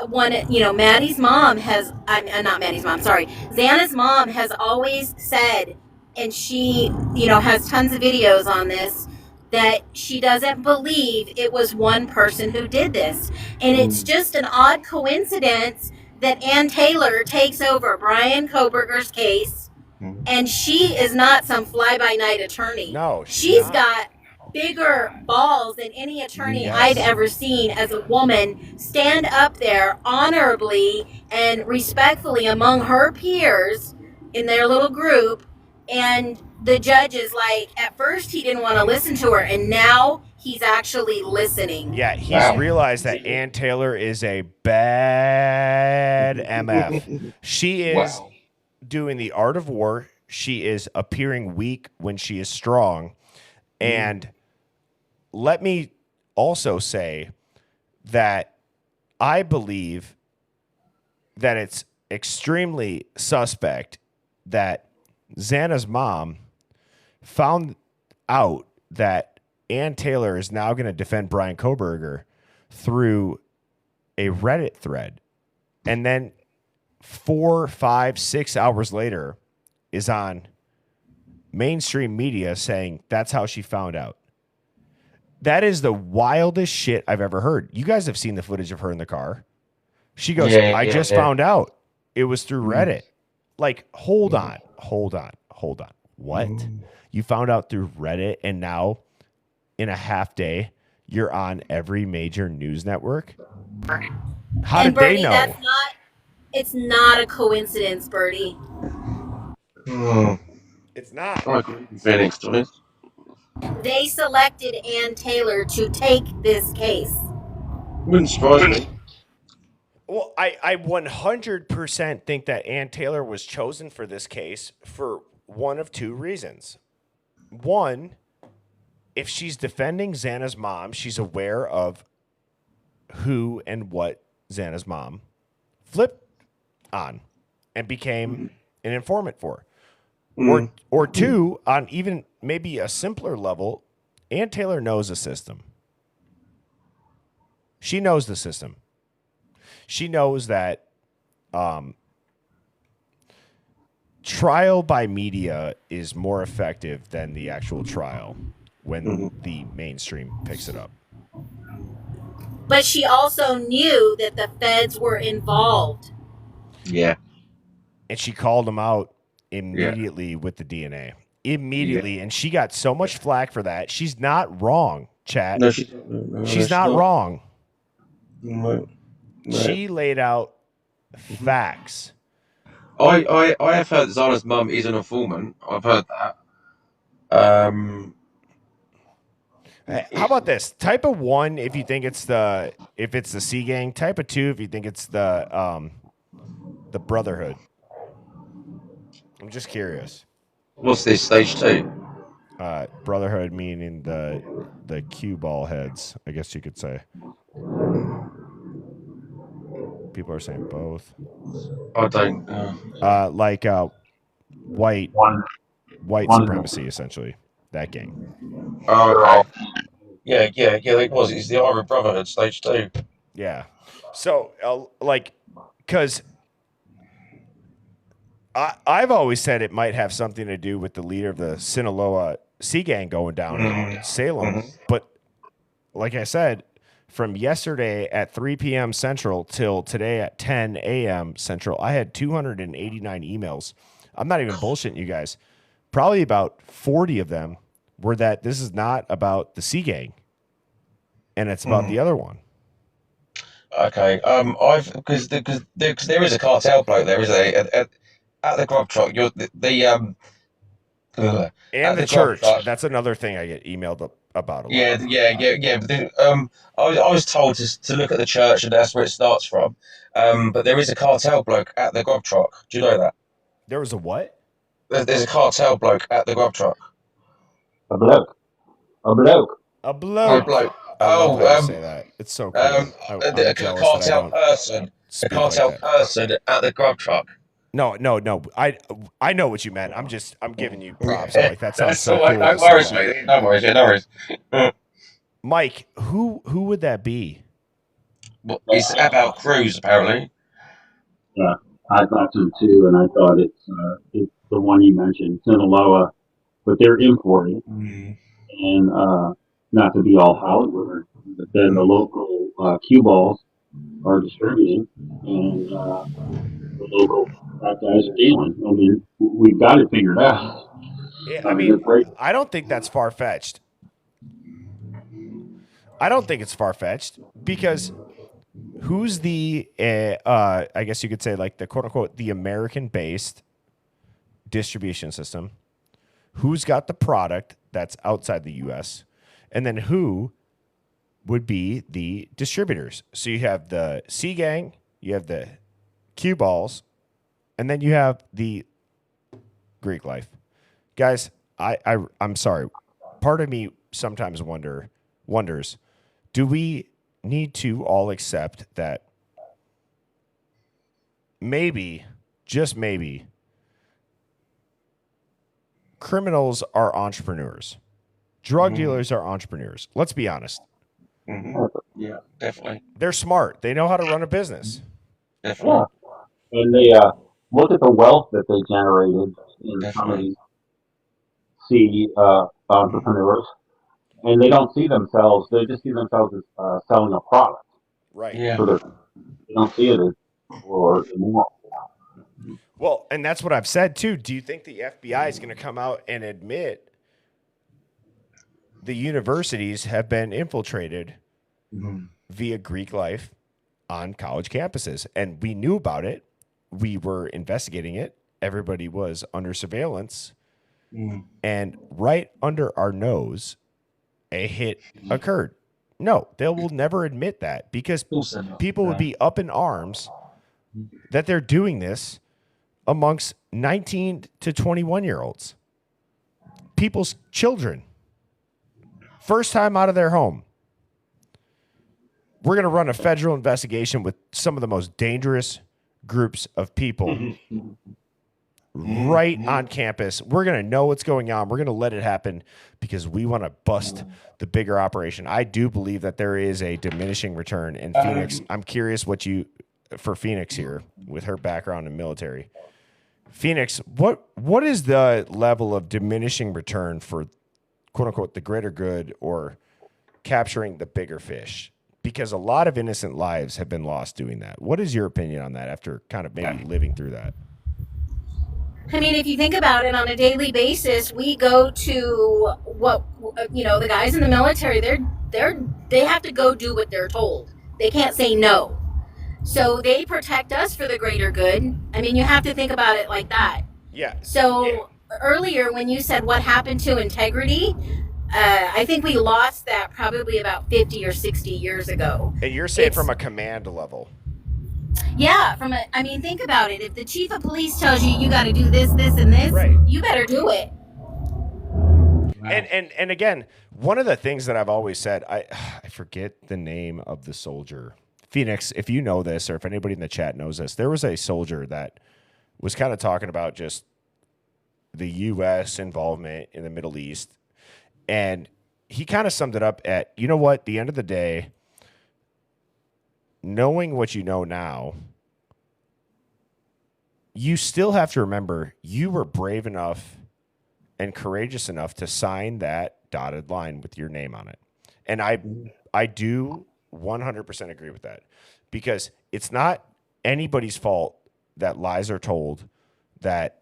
Speaker 4: Maddie's mom has, not Maddie's mom, sorry, Xana's mom has always said, and she, has tons of videos on this, that she doesn't believe it was one person who did this. And it's just an odd coincidence that Ann Taylor takes over Brian Koberger's case, and she is not some fly-by-night attorney.
Speaker 2: No,
Speaker 4: she's got bigger balls than any attorney I've ever seen as a woman stand up there honorably and respectfully among her peers in their little group. And the judge is like, at first he didn't want to listen to her, and now he's actually listening.
Speaker 2: Yeah, he's realized that Ann Taylor is a bad MF. She is doing the art of war. She is appearing weak when she is strong. And let me also say that I believe that it's extremely suspect that Xana's mom found out that Ann Taylor is now going to defend Brian Koberger through a Reddit thread. And then 4, 5, 6 hours later is on mainstream media saying that's how she found out. That is the wildest shit I've ever heard. You guys have seen the footage of her in the car. She goes, I just found out it was through Reddit. Like, hold on. What? You found out through Reddit, and now in a half day, you're on every major news network? How did
Speaker 4: Bertie,
Speaker 2: they know?
Speaker 4: It's not a coincidence, Bertie.
Speaker 2: It's not.
Speaker 6: I agree with Phoenix, to be honest.
Speaker 4: They selected Ann Taylor to take this case.
Speaker 6: Wouldn't surprise me.
Speaker 2: Well, I 100% think that Ann Taylor was chosen for this case for one of two reasons. One, if she's defending Xana's mom, she's aware of who and what Xana's mom flipped on and became an informant for. Or two, on even maybe a simpler level, Ann Taylor knows the system. She knows the system. She knows that trial by media is more effective than the actual trial when the mainstream picks it up.
Speaker 4: But she also knew that the feds were involved.
Speaker 6: Yeah.
Speaker 2: And she called them out immediately with the DNA. Immediately. And she got so much flack for that. She's not wrong, chat.
Speaker 6: No,
Speaker 2: she's not wrong.
Speaker 6: No.
Speaker 2: She laid out facts.
Speaker 6: I have heard that Zana's mum is an informant. I've heard that.
Speaker 2: How about this? Type of 1 if you think it's the C gang. Type of 2 if you think it's the Brotherhood. I'm just curious.
Speaker 6: What's this, stage 2?
Speaker 2: Brotherhood meaning the cue ball heads, I guess you could say. People are saying both.
Speaker 6: I don't.
Speaker 2: Like white supremacy, essentially. That gang.
Speaker 6: Oh, okay. Yeah. It was. It's the Iron Brotherhood, stage 2.
Speaker 2: Yeah. So, because I've always said it might have something to do with the leader of the Sinaloa Sea Gang going down in Salem. But like I said, from yesterday at 3 p.m. Central till today at 10 a.m. Central, I had 289 emails. I'm not even bullshitting you guys. Probably about 40 of them were that this is not about the Sea Gang, and it's about the other one.
Speaker 6: Okay. Because there is a cartel bloke there, isn't there? At the grub truck, and
Speaker 2: the church. That's another thing I get emailed about a lot.
Speaker 6: Yeah. I was told to look at the church, and that's where it starts from. But there is a cartel bloke at the grub truck. Do you know that?
Speaker 2: There was a what?
Speaker 6: There's a cartel bloke at the grub truck.
Speaker 3: A bloke.
Speaker 2: A bloke.
Speaker 6: A bloke.
Speaker 2: I love how you say that. It's so cool.
Speaker 6: A cartel person. A cartel person at the grub truck.
Speaker 2: No. I know what you meant. I'm giving you props. Like that sounds so cool.
Speaker 6: No worries, mate. No worries.
Speaker 2: Mike, who would that be?
Speaker 3: Well,
Speaker 6: it's about Cruz, apparently.
Speaker 3: Yeah, I thought so too, and I thought it's the one you mentioned, Sinaloa, but they're importing, and not to be all Hollywood, but then the local cue balls are distributing, and the local guys are dealing. I mean, we've got it figured out.
Speaker 2: Yeah, I don't think that's far-fetched. I don't think it's far-fetched because who's the, I guess you could say like the quote-unquote, the American-based distribution system? Who's got the product that's outside the U.S.? And then who would be the distributors? So you have the Sea Gang, you have the cue balls, and then you have the Greek life. Guys, I'm sorry. Part of me sometimes wonders, do we need to all accept that maybe, just maybe, criminals are entrepreneurs. Drug dealers are entrepreneurs. Let's be honest.
Speaker 6: Yeah, definitely.
Speaker 2: They're smart. They know how to run a business.
Speaker 6: Definitely.
Speaker 3: Yeah. And they look at the wealth that they generated in some of these entrepreneurs, and they don't see themselves. They just see themselves as selling a product.
Speaker 2: Right.
Speaker 6: Yeah.
Speaker 3: So they don't see it as for immoral.
Speaker 2: Well, and that's what I've said too. Do you think the FBI is going to come out and admit the universities have been infiltrated via Greek life on college campuses? And we knew about it. We were investigating it. Everybody was under surveillance. And right under our nose, a hit occurred. No, they will never admit that because
Speaker 6: Of course they're not.
Speaker 2: people would be up in arms that they're doing this amongst 19 to 21-year-olds. People's children. First time out of their home. We're going to run a federal investigation with some of the most dangerous groups of people right on campus. We're going to know what's going on. We're going to let it happen because we want to bust the bigger operation. I do believe that there is a diminishing return in Phoenix. I'm curious for Phoenix here with her background in military. Phoenix, what is the level of diminishing return for quote unquote the greater good or capturing the bigger fish? Because a lot of innocent lives have been lost doing that. What is your opinion on that after kind of maybe living through that?
Speaker 4: I mean, if you think about it on a daily basis, we go to the guys in the military, they have to go do what they're told. They can't say no. So they protect us for the greater good. I mean, you have to think about it like that.
Speaker 2: Yeah.
Speaker 4: So earlier when you said what happened to integrity, I think we lost that probably about 50 or 60 years ago.
Speaker 2: And you're saying from a command level.
Speaker 4: Yeah, think about it. If the chief of police tells you got to do this, this, and this,
Speaker 2: right,
Speaker 4: you better do it.
Speaker 2: And again, one of the things that I've always said, I forget the name of the soldier. Phoenix, if you know this or if anybody in the chat knows this, there was a soldier that was kind of talking about just the U.S. involvement in the Middle East. And he kind of summed it up at, you know what, the end of the day, knowing what you know now, you still have to remember you were brave enough and courageous enough to sign that dotted line with your name on it. And I do 100% agree with that because it's not anybody's fault that lies are told, that,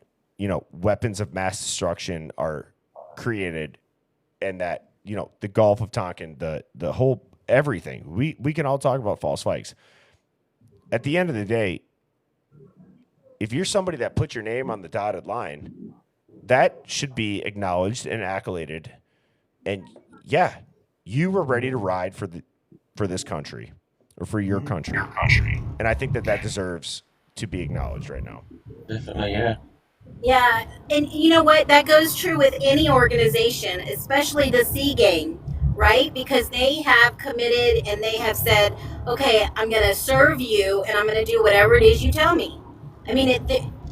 Speaker 2: weapons of mass destruction are created, and that, the Gulf of Tonkin, the whole everything. We can all talk about false flags. At the end of the day, if you're somebody that put your name on the dotted line, that should be acknowledged and accoladed. And yeah, you were ready to ride for this country or for your country. And I think that deserves to be acknowledged right now.
Speaker 6: Definitely, yeah.
Speaker 4: Yeah, and you know what? That goes true with any organization, especially the Sea Gang, right? Because they have committed and they have said, okay, I'm going to serve you and I'm going to do whatever it is you tell me. I mean,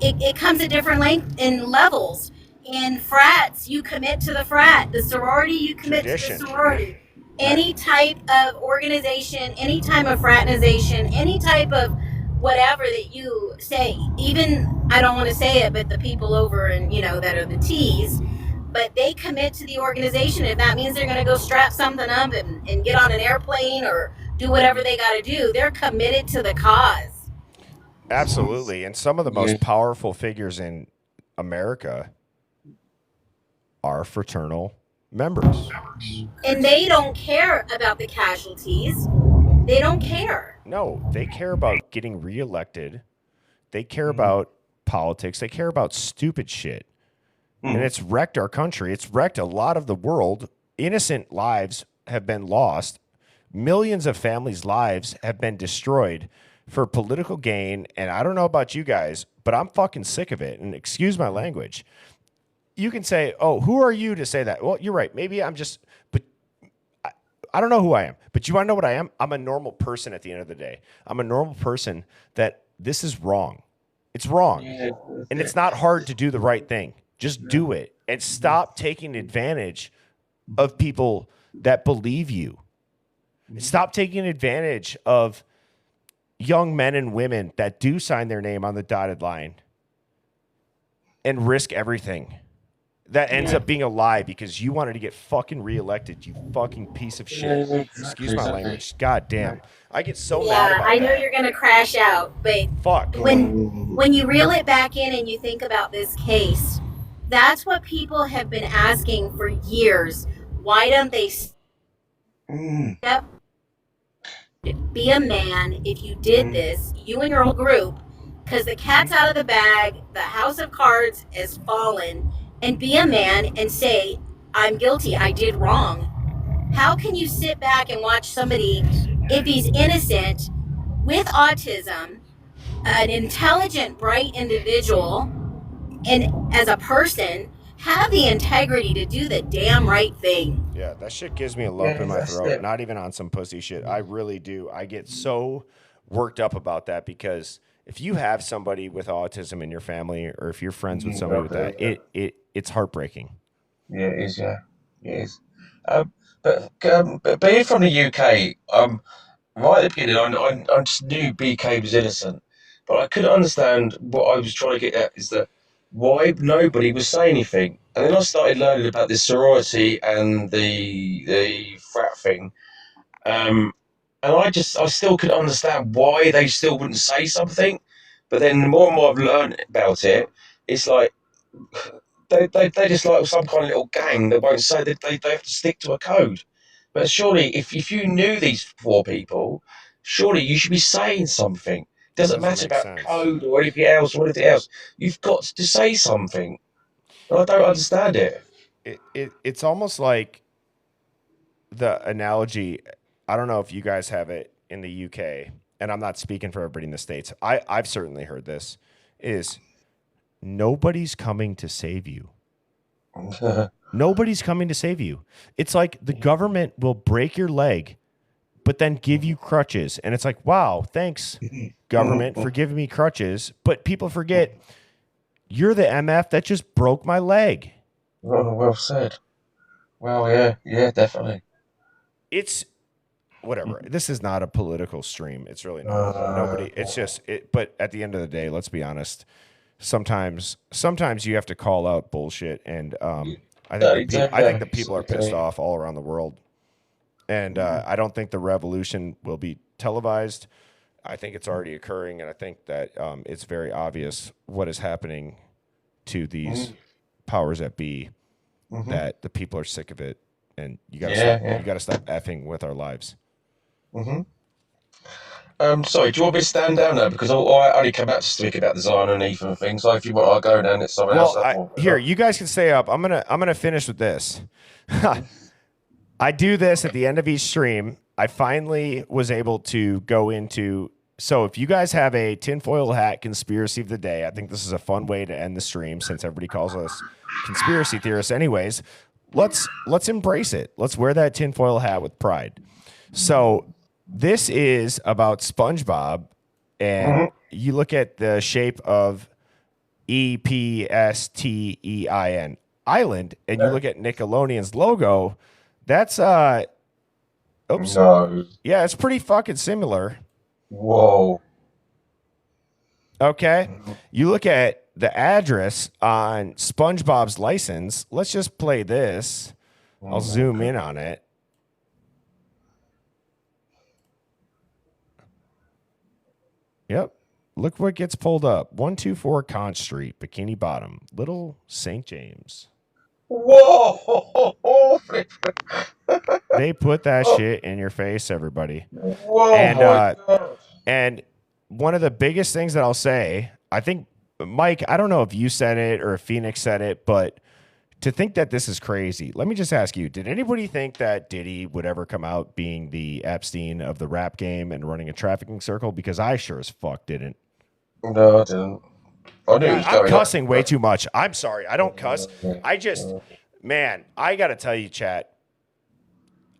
Speaker 4: it comes at different length and levels. In frats, you commit to the frat. The sorority, you commit to the sorority. Any type of organization, any type of fraternization, any type of whatever that you say, even, I don't want to say it, but the people over and, that are the T's, but they commit to the organization. If that means they're going to go strap something up and get on an airplane or do whatever they got to do, they're committed to the cause.
Speaker 2: Absolutely. And some of the most powerful figures in America are fraternal members.
Speaker 4: And they don't care about the casualties. They don't care.
Speaker 2: No, they care about getting reelected. They care about politics. They care about stupid shit. And it's wrecked our country. It's wrecked a lot of the world. Innocent lives have been lost. Millions of families' lives have been destroyed for political gain. And I don't know about you guys, but I'm fucking sick of it. And excuse my language. You can say, oh, who are you to say that? Well, you're right. Maybe I'm just, but I don't know who I am. But you want to know what I am? I'm a normal person at the end of the day. I'm a normal person that this is wrong. It's wrong. Yeah, and it's not hard to do the right thing. Just do it and stop taking advantage of people that believe you. Stop taking advantage of young men and women that do sign their name on the dotted line and risk everything. That ends up being a lie because you wanted to get fucking reelected, you fucking piece of shit. Excuse my language. God damn. I get so mad about that.
Speaker 4: I know you're going to crash out, but
Speaker 2: fuck.
Speaker 4: When you reel it back in and you think about this case, that's what people have been asking for years. Why don't they step, be a man if you did this, you and your whole group, because the cat's out of the bag, the house of cards has fallen, and be a man and say, I'm guilty, I did wrong. How can you sit back and watch somebody, if he's innocent, with autism, an intelligent, bright individual, and as a person, have the integrity to do the damn right thing?
Speaker 2: Yeah, that shit gives me a lump in my
Speaker 6: that's
Speaker 2: throat.
Speaker 6: it.
Speaker 2: Not even on some pussy shit. I really do. I get so worked up about that because if you have somebody with autism in your family, or if you're friends with somebody with that, it's heartbreaking.
Speaker 6: Yeah, it is. Yeah, it is. But being from the UK, right at the beginning, I just knew BK was innocent, but I couldn't understand what I was trying to get at is that why nobody was saying anything. And then I started learning about this sorority and the frat thing, and I still couldn't understand why they still wouldn't say something. But then the more and more I've learned about it, it's like they just like some kind of little gang that won't say that they have to stick to a code. But surely, if you knew these four people, surely you should be saying something. Doesn't
Speaker 2: Doesn't
Speaker 6: matter
Speaker 2: make
Speaker 6: about
Speaker 2: sense.
Speaker 6: code or anything else or anything else. You've got to say something. And I don't understand it.
Speaker 2: It's almost like the analogy. I don't know if you guys have it in the UK, and I'm not speaking for everybody in the States. I've certainly heard this, is nobody's coming to save you. Nobody's coming to save you. It's like the government will break your leg, but then give you crutches. And it's like, wow, thanks, government, for giving me crutches. But people forget you're the MF that just broke my leg.
Speaker 6: Well said. Well, yeah, definitely.
Speaker 2: It's whatever. This is not a political stream. It's really not. Nobody. It's just it. But at the end of the day, let's be honest. Sometimes you have to call out bullshit, and I think the people are pissed off all around the world, and I don't think the revolution will be televised. I think it's already occurring, and I think that it's very obvious what is happening to these powers that be. That the people are sick of it, and you got to stop effing with our lives.
Speaker 6: Sorry, do you want me to stand down now? Because I only came out to speak about design and Ethan and things. So if you want, I'll go down. It's someone else.
Speaker 2: Here, you guys can stay up. I'm gonna finish with this. I do this at the end of each stream. I finally was able to go into. So if you guys have a tinfoil hat conspiracy of the day, I think this is a fun way to end the stream since everybody calls us conspiracy theorists. Anyways, let's embrace it. Let's wear that tinfoil hat with pride. So this is about SpongeBob, and you look at the shape of EPSTEIN island, and you look at Nickelodeon's logo. That's oops.
Speaker 6: No.
Speaker 2: Yeah, it's pretty fucking similar.
Speaker 6: Whoa.
Speaker 2: Okay. You look at the address on SpongeBob's license. Let's just play this. I'll zoom in on it. Yep. Look what gets pulled up. 124 Conch Street, Bikini Bottom, Little St. James.
Speaker 6: Whoa.
Speaker 2: They put that shit in your face, everybody.
Speaker 6: Whoa.
Speaker 2: And one of the biggest things that I'll say, I think, Mike, I don't know if you said it or if Phoenix said it, but to think that this is crazy, let me just ask you, did anybody think that Diddy would ever come out being the Epstein of the rap game and running a trafficking circle? Because I sure as fuck didn't.
Speaker 6: No, I didn't. I knew it was
Speaker 2: I'm
Speaker 6: going
Speaker 2: cussing
Speaker 6: on.
Speaker 2: way too much. I'm sorry. I don't cuss. I just, man, I got to tell you, chat,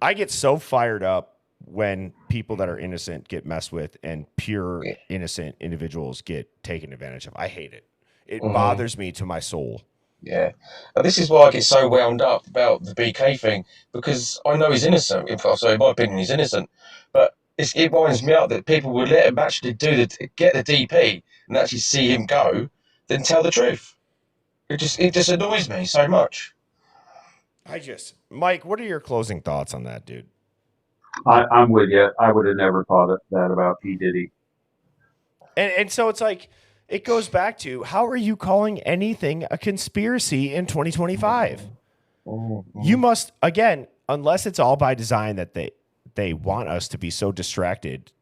Speaker 2: I get so fired up when people that are innocent get messed with and pure innocent individuals get taken advantage of. I hate it. It bothers me to my soul.
Speaker 6: Yeah. And this is why I get so wound up about the BK thing, because I know he's innocent. In my opinion, he's innocent. But it winds me up that people would let him actually get the DP and actually see him go, then tell the truth. It just annoys me so much.
Speaker 2: Mike, what are your closing thoughts on that, dude?
Speaker 3: I'm with you. I would have never thought that about P. Diddy.
Speaker 2: And so it's like, it goes back to, how are you calling anything a conspiracy in 2025? You must, again, unless it's all by design that they want us to be so distracted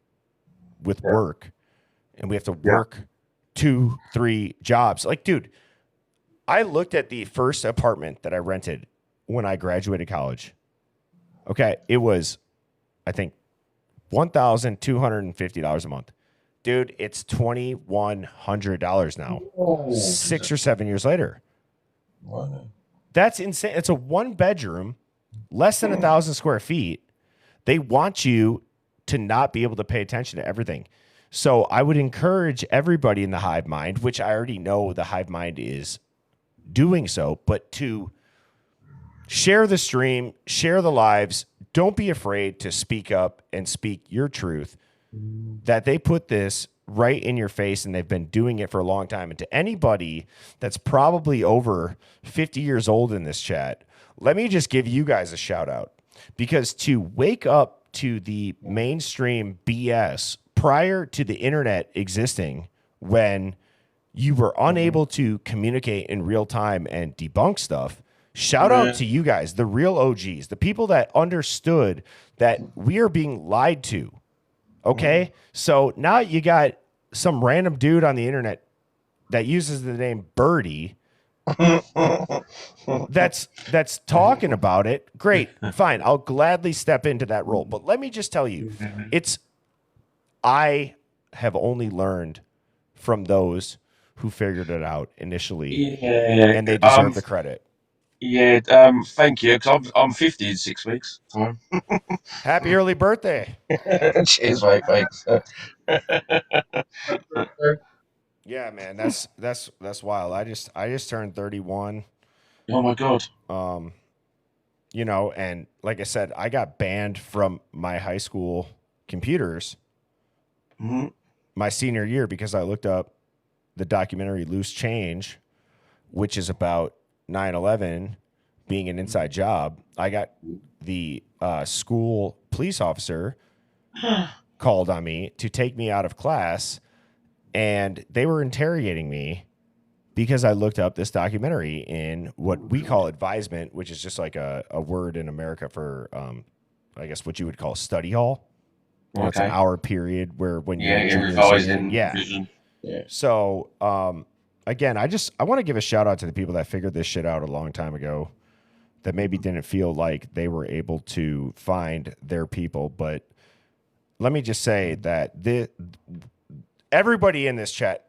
Speaker 2: with work, and we have to work 2-3 jobs. Like, dude, I looked at the first apartment that I rented when I graduated college. Okay, it was, I think, $1,250 a month. Dude, it's $2,100 now.
Speaker 6: Oh,
Speaker 2: 6 or 7 years later.
Speaker 6: wow.
Speaker 2: That's insane. It's a 1-bedroom, less than 1,000 square feet. They want you to not be able to pay attention to everything. So I would encourage everybody in the Hive Mind, which I already know the Hive Mind is doing so, but to share the stream, share the lives. Don't be afraid to speak up and speak your truth. That they put this right in your face and they've been doing it for a long time. And to anybody that's probably over 50 years old in this chat, let me just give you guys a shout out, because to wake up to the mainstream BS prior to the internet existing, when you were unable to communicate in real time and debunk stuff, shout out to you guys, the real OGs, the people that understood that we are being lied to. Okay? So now you got some random dude on the internet that uses the name Birdie that's talking about it. Great. Fine. I'll gladly step into that role. But let me just tell you, I have only learned from those who figured it out initially, and they deserve the credit.
Speaker 6: Yeah, thank you, because I'm 50 in 6 weeks' time.
Speaker 2: Happy early birthday.
Speaker 6: Cheers, mate, thanks.
Speaker 2: Yeah, man, that's wild. I just turned 31.
Speaker 6: Oh my God.
Speaker 2: You know, and like I said, I got banned from my high school computers my senior year because I looked up the documentary Loose Change, which is about 9/11 being an inside job. I got the school police officer called on me to take me out of class, and they were interrogating me because I looked up this documentary in what we call advisement, which is just like a word in America for, I guess, what you would call study hall. You know, it's an hour period where when you're in junior and senior. Yeah. So, again, I want to give a shout out to the people that figured this shit out a long time ago, that maybe didn't feel like they were able to find their people. But let me just say that everybody in this chat,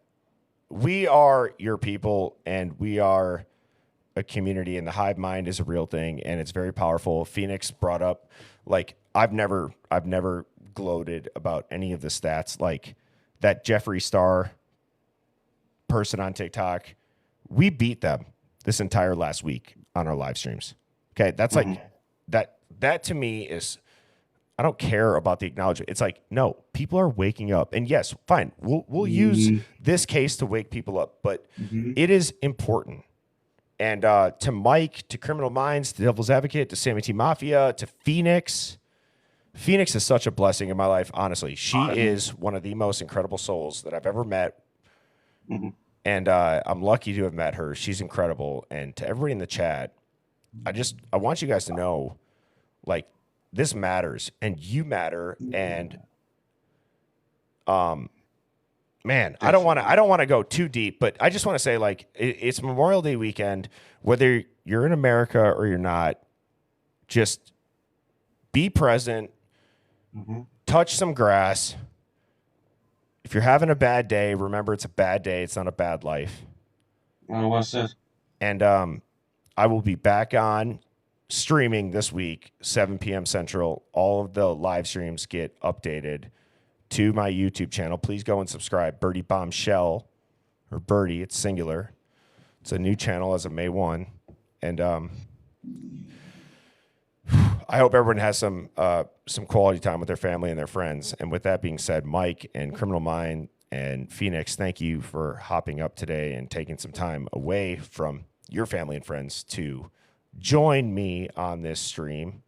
Speaker 2: we are your people, and we are a community, and the Hive Mind is a real thing, and it's very powerful. Phoenix brought up, like, I've never gloated about any of the stats, like that Jeffree Star person on TikTok. We beat them this entire last week on our live streams. Okay, that's like that to me is, I don't care about the acknowledgement. It's like, no, people are waking up, and yes, fine, we'll use this case to wake people up, but it is important. And to Mike, to Criminal Minds, to Devil's Advocate, to Sammy T Mafia, to Phoenix is such a blessing in my life. Honestly, she is one of the most incredible souls that I've ever met. And I'm lucky to have met her. She's incredible. And to everybody in the chat, I want you guys to know, like, this matters, and you matter. And man, I don't want to go too deep, but I just want to say, like, it's Memorial Day weekend. Whether you're in America or you're not, just be present. Touch some grass. If you're having a bad day, remember it's a bad day. It's not a bad life.
Speaker 6: Well, what's it?
Speaker 2: And I will be back on streaming this week, 7 p.m. Central. All of the live streams get updated to my YouTube channel. Please go and subscribe. Birdie Bombshell, or Birdie, it's singular. It's a new channel as of May 1. And I hope everyone has some quality time with their family and their friends. And with that being said, Mike and Criminal Mind and Phoenix, thank you for hopping up today and taking some time away from your family and friends to join me on this stream.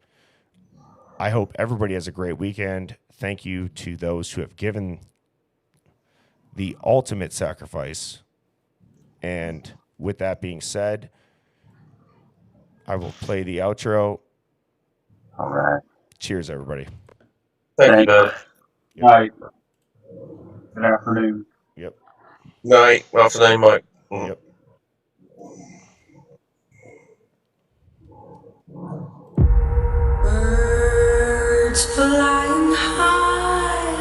Speaker 2: I hope everybody has a great weekend. Thank you to those who have given the ultimate sacrifice. And with that being said, I will play the outro.
Speaker 3: All right.
Speaker 2: Cheers, everybody.
Speaker 6: Thank you, bud.
Speaker 2: Yep.
Speaker 3: Night. Good afternoon.
Speaker 2: Yep.
Speaker 6: Night, afternoon, Mike.
Speaker 2: Yep.
Speaker 9: Bird. Birds flying high,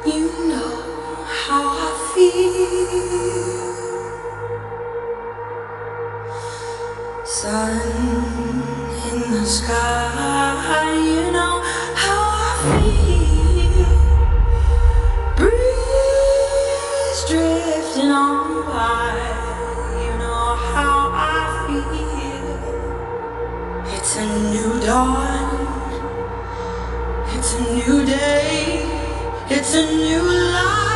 Speaker 9: you know how I feel. Sun in the sky, you know how I feel. Breeze drifting on by, you know how I feel. It's a new dawn, it's a new day, it's a new life.